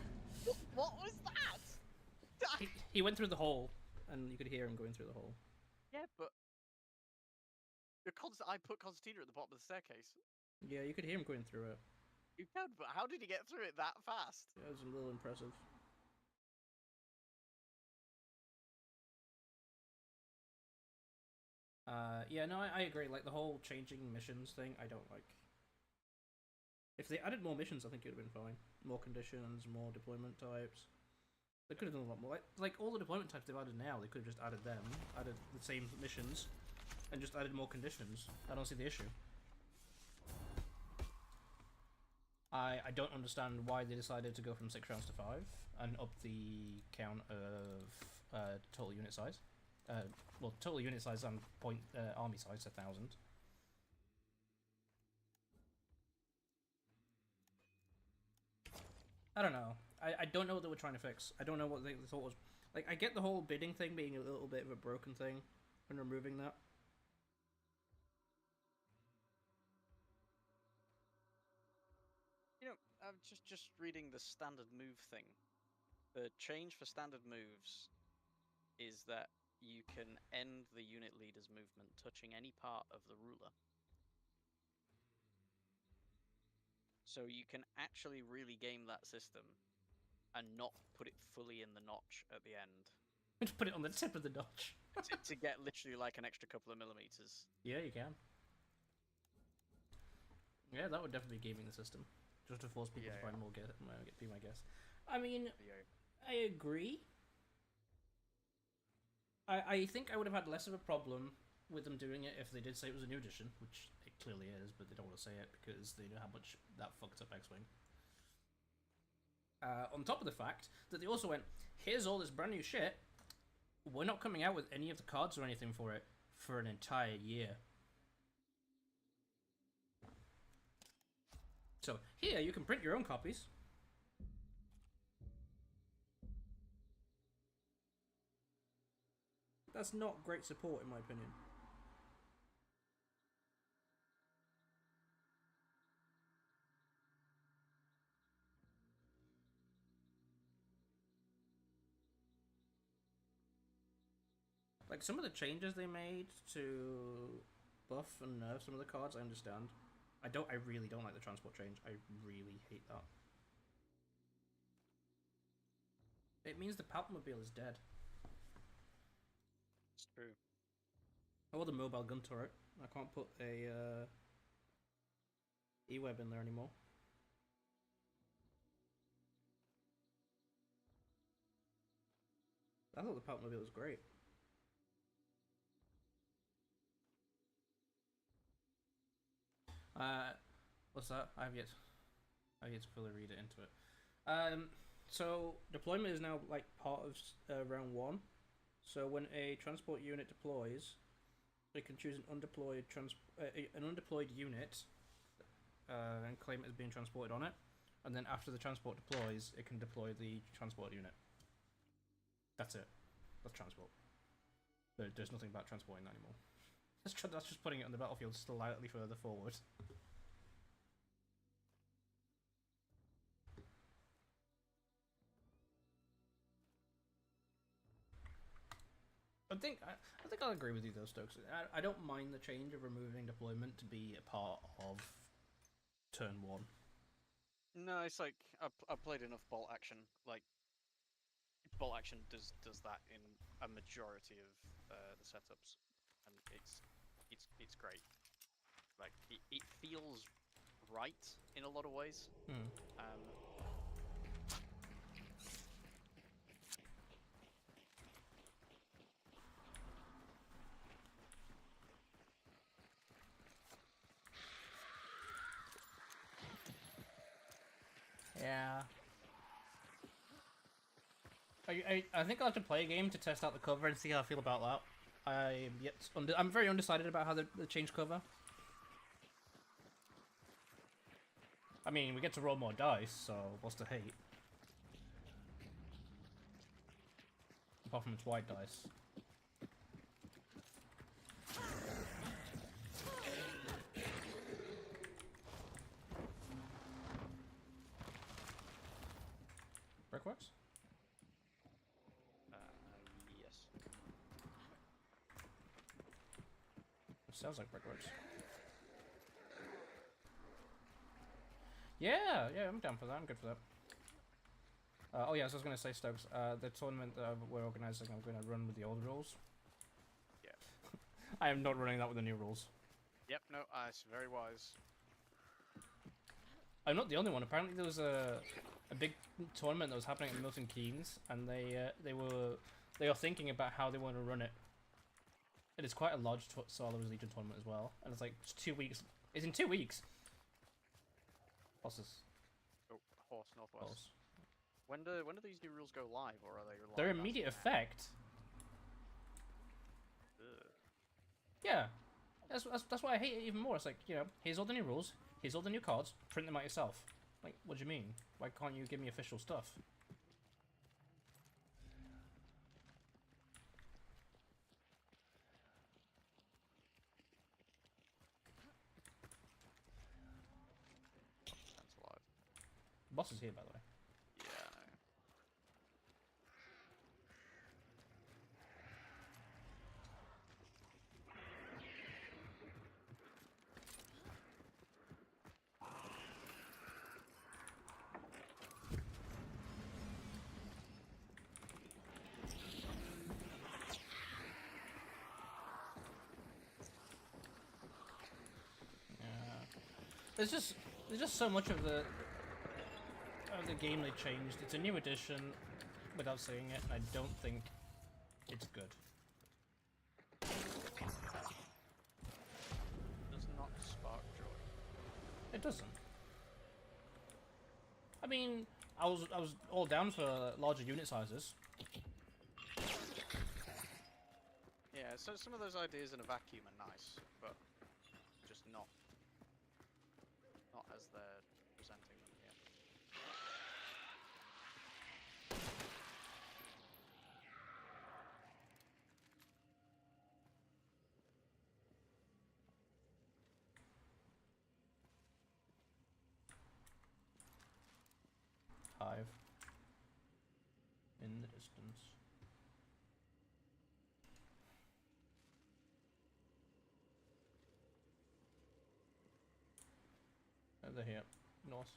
What was that? He went through the hole, and you could hear him going through the hole. Yeah, but I put Constantina at the bottom of the staircase. Yeah, you could hear him going through it. You can, but how did he get through it that fast? Yeah, it was a little impressive. Yeah, no, I agree. Like, the whole changing missions thing, I don't like. If they added more missions, I think it would have been fine. More conditions, more deployment types. They could have done a lot more. Like all the deployment types they've added now, they could have just added them, added the same missions, and just added more conditions. I don't see the issue. I don't understand why they decided to go from 6 rounds to 5 and up the count of total unit size. Well, total unit size and army size 1,000. I don't know. I don't know what they were trying to fix. I don't know what they thought was... Like, I get the whole bidding thing being a little bit of a broken thing when removing that. You know, I'm just reading the standard move thing. The change for standard moves is that you can end the unit leader's movement touching any part of the ruler. So you can actually really game that system and not put it fully in the notch at the end. Just put it on the tip of the notch. to get literally like an extra couple of millimeters. Yeah, you can. Yeah, that would definitely be gaming the system. Just to force people to find more be my guess. I mean, I agree. I think I would have had less of a problem with them doing it if they did say it was a new edition, which it clearly is, but they don't want to say it because they know how much that fucked up X-Wing. On top of the fact that they also went, here's all this brand new shit, we're not coming out with any of the cards or anything for it for an entire year. So, here, you can print your own copies. That's not great support, in my opinion. Like, some of the changes they made to buff and nerf some of the cards, I understand. I really don't like the transport change. I really hate that. It means the Palpmobile is dead. It's true. Oh, the mobile gun turret. I can't put a E-Web in there anymore. I thought the Palpmobile was great. What's that? I have yet to fully read it into it. So deployment is now like part of round 1. So when a transport unit deploys, it can choose an undeployed unit and claim it as being transported on it, and then after the transport deploys, it can deploy the transport unit. That's it. That's transport. There's nothing about transporting that anymore. That's just putting it on the battlefield slightly further forward. I think I'll agree with you though, Stokes. I don't mind the change of removing deployment to be a part of turn 1. No, it's like I've played enough bolt action. Like bolt action does that in a majority of the setups, and it's great. Like it feels right in a lot of ways. Yeah. I think I'll have to play a game to test out the cover and see how I feel about that. I'm very undecided about how they change cover. I mean, we get to roll more dice, so what's the hate? Apart from it's white dice. Brickworks? Yes. It sounds like Brickworks. Yeah, I'm down for that. I'm good for that. Oh yeah, so I was going to say, Stokes, the tournament that we're organising, I'm going to run with the old rules. Yeah. I am not running that with the new rules. Yep. No, it's very wise. I'm not the only one. Apparently there was a big tournament that was happening at Milton Keynes, and they were thinking about how they want to run it. And it's quite a large Star Wars Legion tournament as well, and it's like 2 weeks. It's in 2 weeks. Bosses. Oh, horse northwest. Balls. When do these new rules go live, or are they? They're live immediate after that? effect. Ugh. Yeah, that's why I hate it even more. It's like, you know, here's all the new rules, here's all the new cards, print them out yourself. Like, what do you mean? Why can't you give me official stuff? That's alive. Boss is here, by the way. Yeah. I know. There's just so much of the game they changed. It's a new edition, without saying it, and I don't think it's good. Does not spark joy. It doesn't. I mean, I was all down for larger unit sizes. Yeah, so some of those ideas in a vacuum are nice, but just not as they're presenting them here. Hive. In the distance. They're here. North.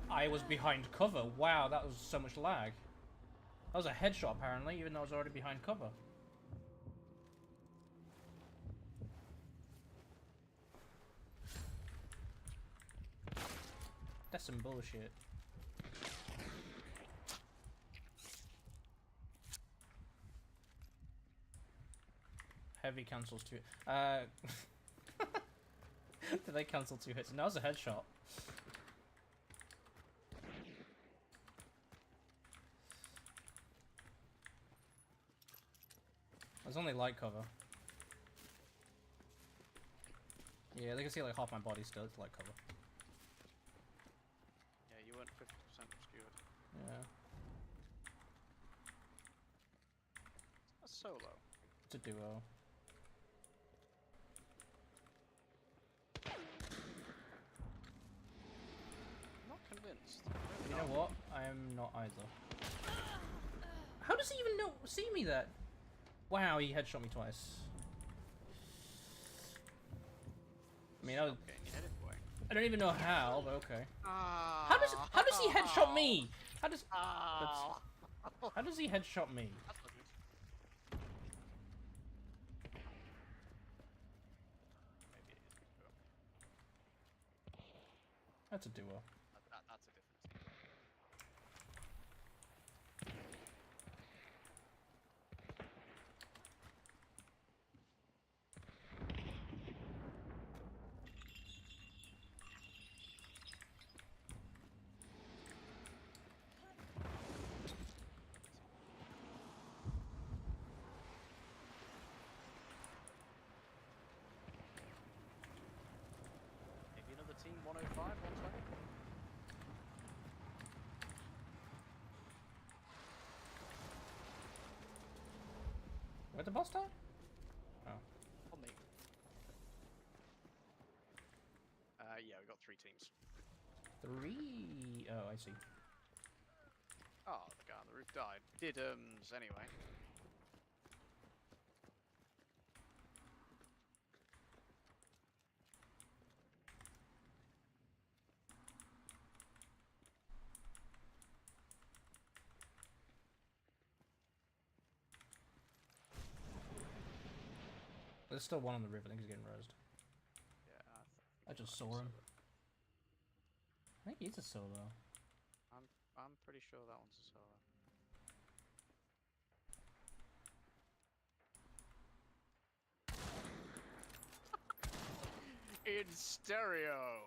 I was behind cover. Wow, that was so much lag. That was a headshot apparently, even though I was already behind cover. That's some bullshit. Heavy cancels 2. Did they cancel 2 hits? And that was a headshot. There's only light cover. Yeah, they can see like half my body still. It's light cover. Yeah. A solo. It's a duo. Not convinced. You know what? I am not either. How does he even know? See me that? Wow, he headshot me twice. I mean, Stop getting your head away. I don't even know how, but okay. Ah. How does he headshot me? How does Ah. how does he headshot me? That's not good. Maybe it is a duo. That's a duo. That's a different team. Maybe another team 105, 120? Where'd the boss die? Oh. Or me. Yeah, we got 3 teams. 3. Oh, I see. Oh, the guy on the roof died. Did, anyway. There's still one on the roof. I think he's getting roasted. Yeah, I just saw him. I think he's a solo. I'm pretty sure that one's a solo. In stereo.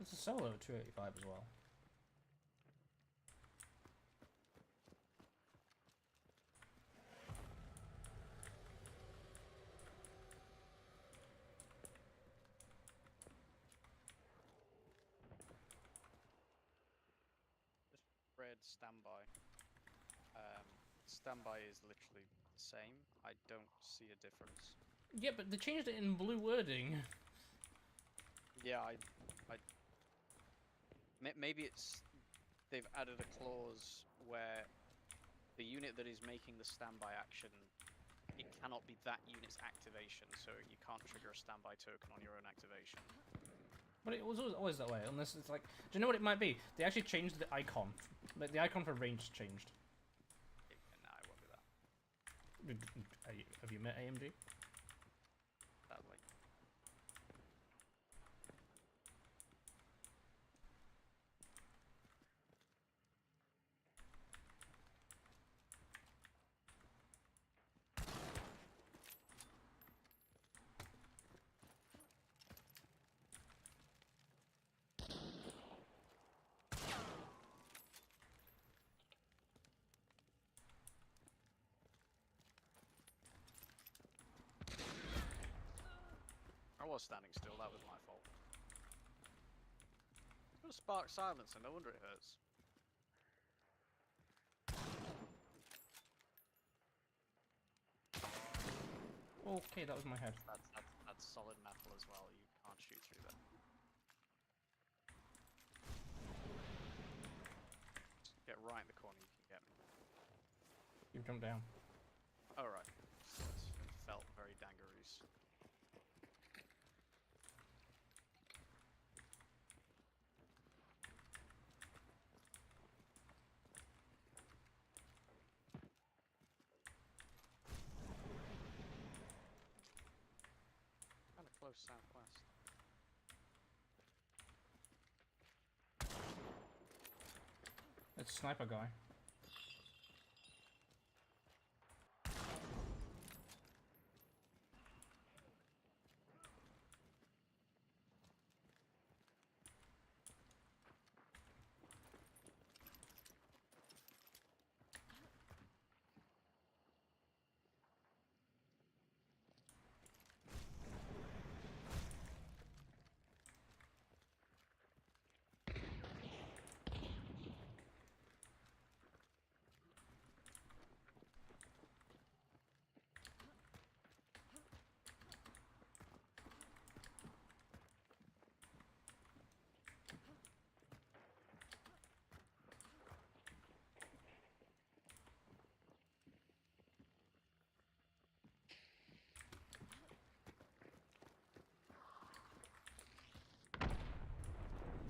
It's a solo 285 as well. Just read standby. Standby is literally the same. I don't see a difference. Yeah, but they changed it in blue wording. Yeah, maybe it's they've added a clause where the unit that is making the standby action, it cannot be that unit's activation, so you can't trigger a standby token on your own activation. But it was always that way, unless it's like... Do you know what it might be? They actually changed the icon. Like, the icon for range changed. Nah, it won't be that. Have you met AMG? That like I was standing still, that was my fault. It's got a spark silencer, no wonder it hurts. Okay, that was my head. That's solid metal as well, you can't shoot through that. Just get right in the corner, you can get me. You've jumped down. Oh right. So it felt very dangaroos. Kind of close southwest. It's a sniper guy.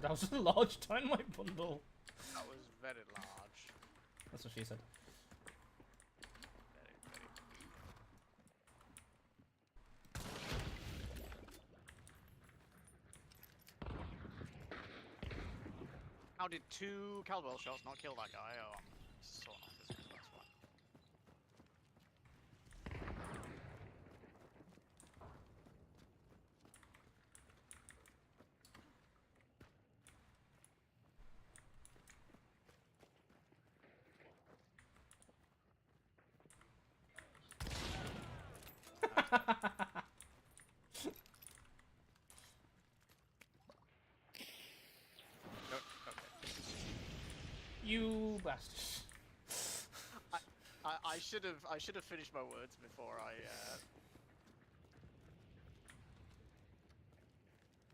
That was a large dynamite bundle. That was very large. That's what she said. Very, very. How did 2 Caldwell shots not kill that guy? Oh, I'm sawn off this one, that's why. No, okay. You bastard. I should have finished my words before I.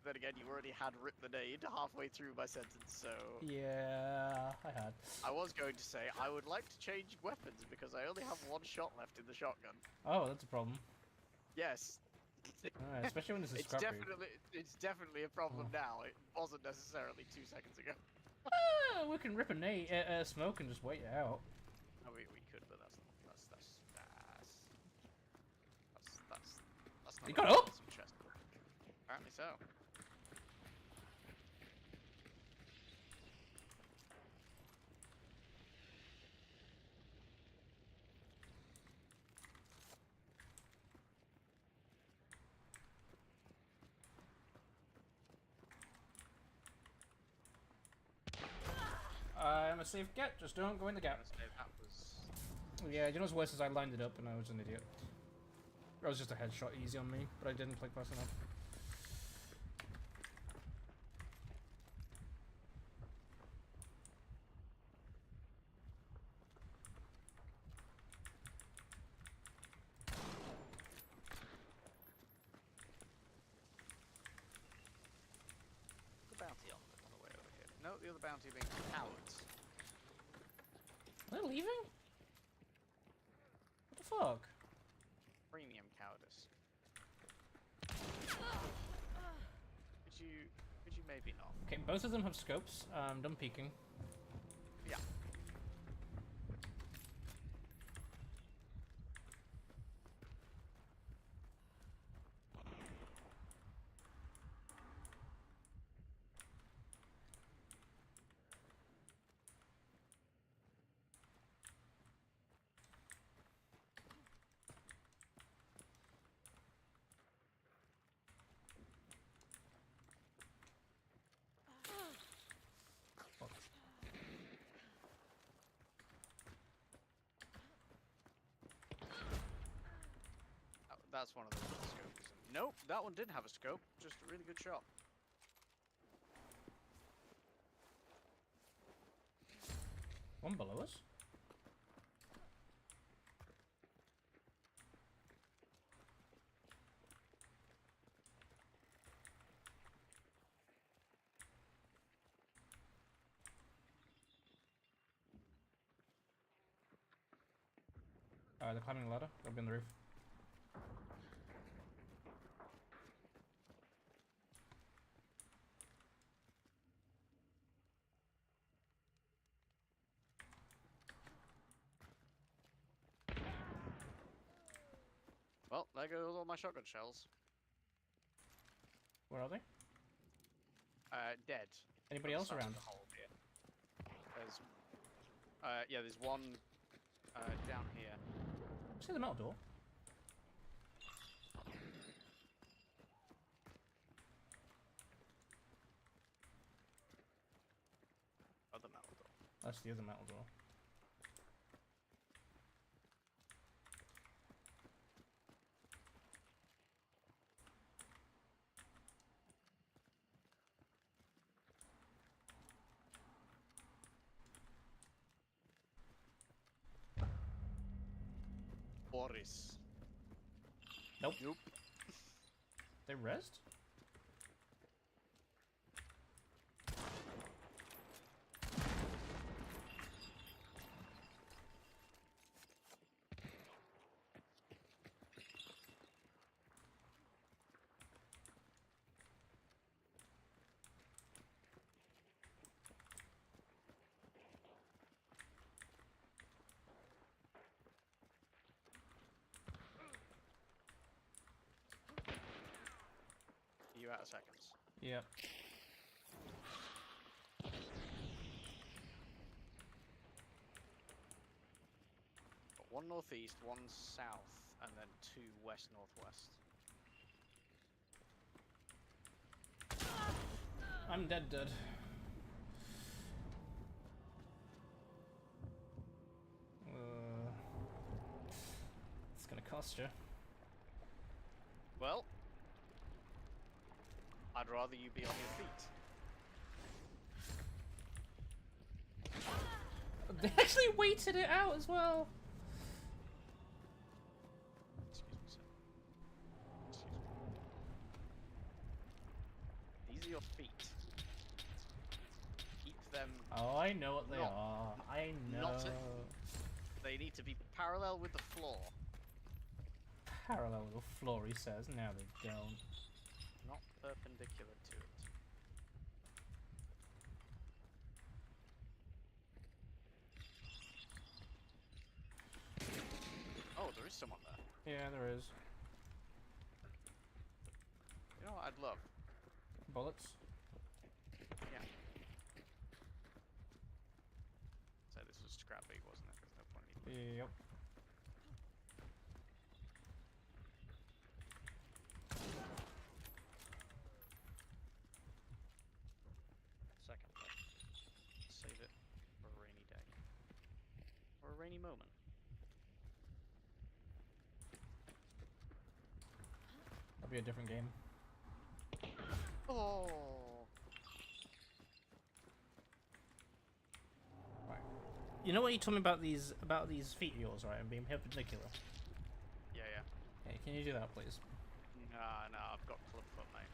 Then again, you already had ripped the nade halfway through my sentence, so Yeah, I had. I was going to say I would like to change weapons because I only have 1 shot left in the shotgun. Oh, that's a problem. Yes. Especially when this is It's scrappy. definitely a problem now. It wasn't necessarily 2 seconds ago. We can rip a nade, smoke and just wait it out. Oh, we could, but that's not You a got up? some chest work. Apparently so. I'm a safe get, just don't go in the gap. Honestly, that was Yeah, you know what's worse is I lined it up and I was an idiot. That was just a headshot easy on me, but I didn't play close enough. the bounty on the way over here. No, the other bounty being cowards. Are they leaving? What the fuck? Premium cowardice. Could you maybe not? Okay, both of them have scopes. Done peeking. Yeah. That's one of the scopes. Nope, that one didn't have a scope. Just a really good shot. One below us? They're climbing the ladder. They'll be on the roof. Well, there goes all my shotgun shells. Where are they? Dead. Anybody On the else side of around? the hole here. There's, yeah, there's one down here. See the metal door? Other metal door. That's the other metal door. Boris. Nope. Nope. They rezzed? Are you out of seconds? Yep. Got one northeast, one south, and then two west northwest. I'm dead. It's gonna cost you. Well, I'd rather you be on your feet. They actually waited it out as well. Excuse me, sir. Excuse me. These are your feet. Keep them. Oh, I know what they Not- are. I know. not They need to be parallel with the floor, Parallel with the floor, he says. Now they don't. not perpendicular to it. Oh, there is someone there. Yeah, there is. You know what I'd love? Bullets. Yeah. So this was scrap bait, wasn't it? There's no point in me. Yep. Second life. Save it for a rainy day. Or a rainy moment. That'll be a different game. Oh. Right. You know what you told me about these feet of yours, right? And being perpendicular. Yeah, yeah. Hey, can you do that, please? Nah, I've got clubfoot, mate.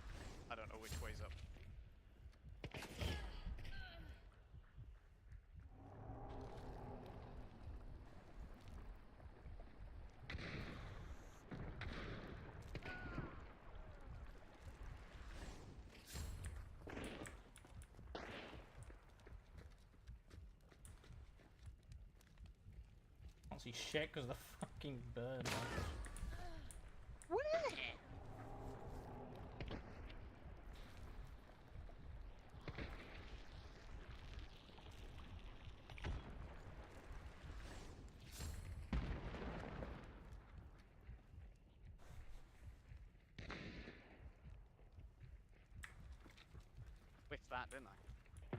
I don't know which way's up. Can't see shit because of the fucking bird. Whiffed that, didn't I?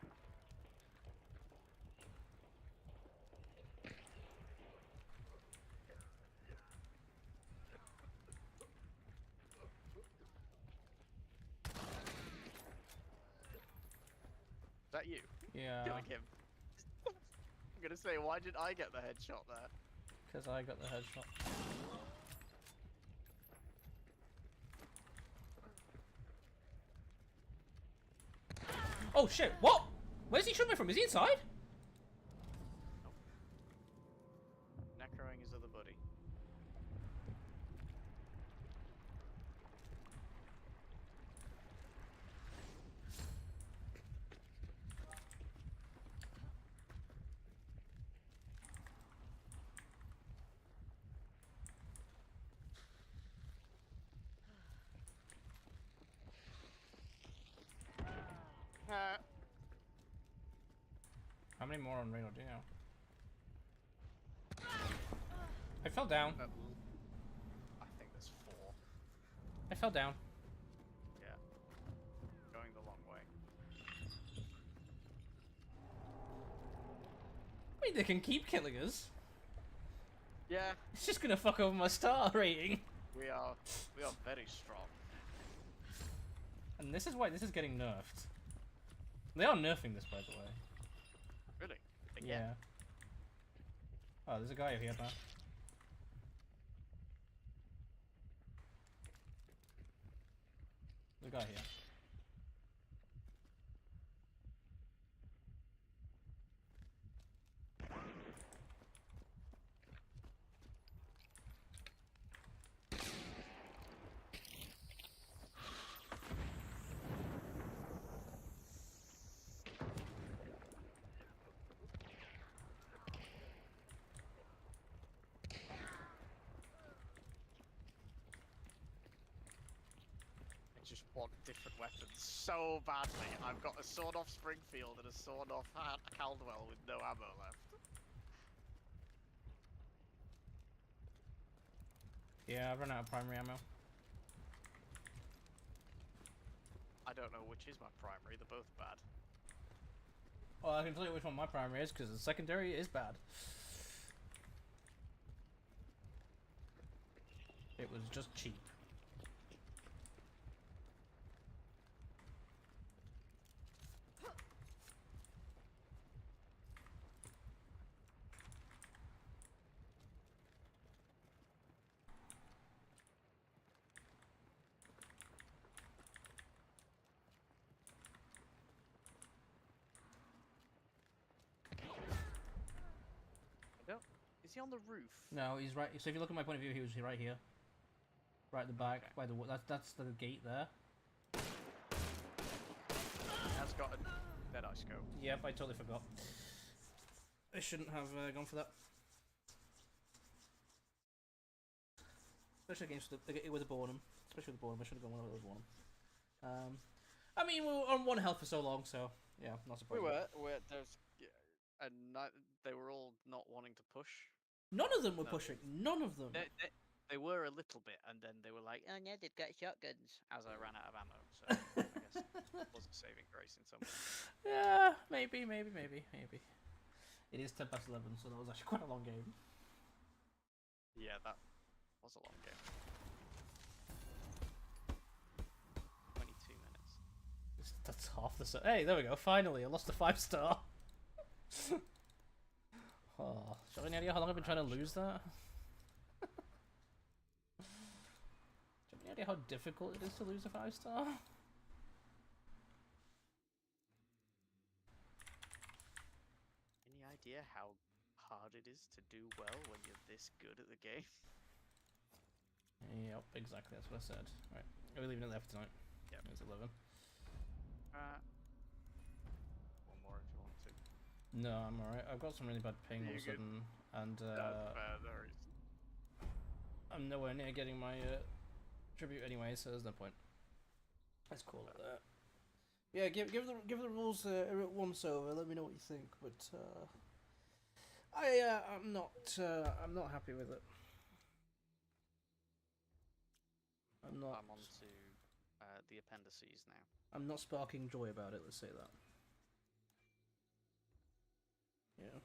Is that you? Yeah, Killing him. I'm gonna say, why did I get the headshot there? because I got the headshot. Oh shit! What? Where's he shooting me from? Is he inside? Necroing his other buddy. How many more on Reno do you know? I fell down. I think there's 4. I fell down. Yeah. Going the long way. I mean, they can keep killing us. Yeah, It's just gonna fuck over my star rating. we are very strong. And this is why this is getting nerfed. They are nerfing this, by the way. Really? Again? Yeah. Oh, there's a guy over here, man. There's a guy here. I just want different weapons so badly. I've got a sword off Springfield and a sword off Caldwell with no ammo left. Yeah, I've run out of primary ammo. I don't know which is my primary, they're both bad. Well, I can tell you which one my primary is, because the secondary is bad. It was just cheap. Is he on the roof? No, he's right. So if you look at my point of view, he was right here, right at the back, Okay. by the that's the gate there. He has got a dead eye scope. Yep, I totally forgot. I shouldn't have gone for that. Especially against with a Bornham. Especially with the Bornham, I should have gone with a Bornham. I mean, we were on 1 health for so long, so yeah, not surprised. And they were all not wanting to push. None of them were No. pushing. None of them. They were a little bit, and then they were like, "Oh yeah, they've got shotguns." As I ran out of ammo, so I guess it was a saving grace in some way. Yeah, maybe. It is 11, so that was actually quite a long game. Yeah, that was a long game. 22 minutes. That's half the. Hey, there we go. Finally, I lost a 5-star. Oh, do you have any idea how long I've been trying to lose that? Do you have any idea how difficult it is to lose a 5-star? Any idea how hard it is to do well when you're this good at the game? Yep, exactly. That's what I said. Right, are we leaving it there for tonight? Yep. It's 11. One more if you want to. No, I'm alright. I've got some really bad ping all of a You're good. sudden, and That's fair, there is. I'm nowhere near getting my tribute anyway, so there's no point. Let's call it that. Yeah, give the rules a once over. Let me know what you think. But I'm not happy with it. I'm not. I'm on to the appendices now. I'm not sparking joy about it. Let's say that. Yeah.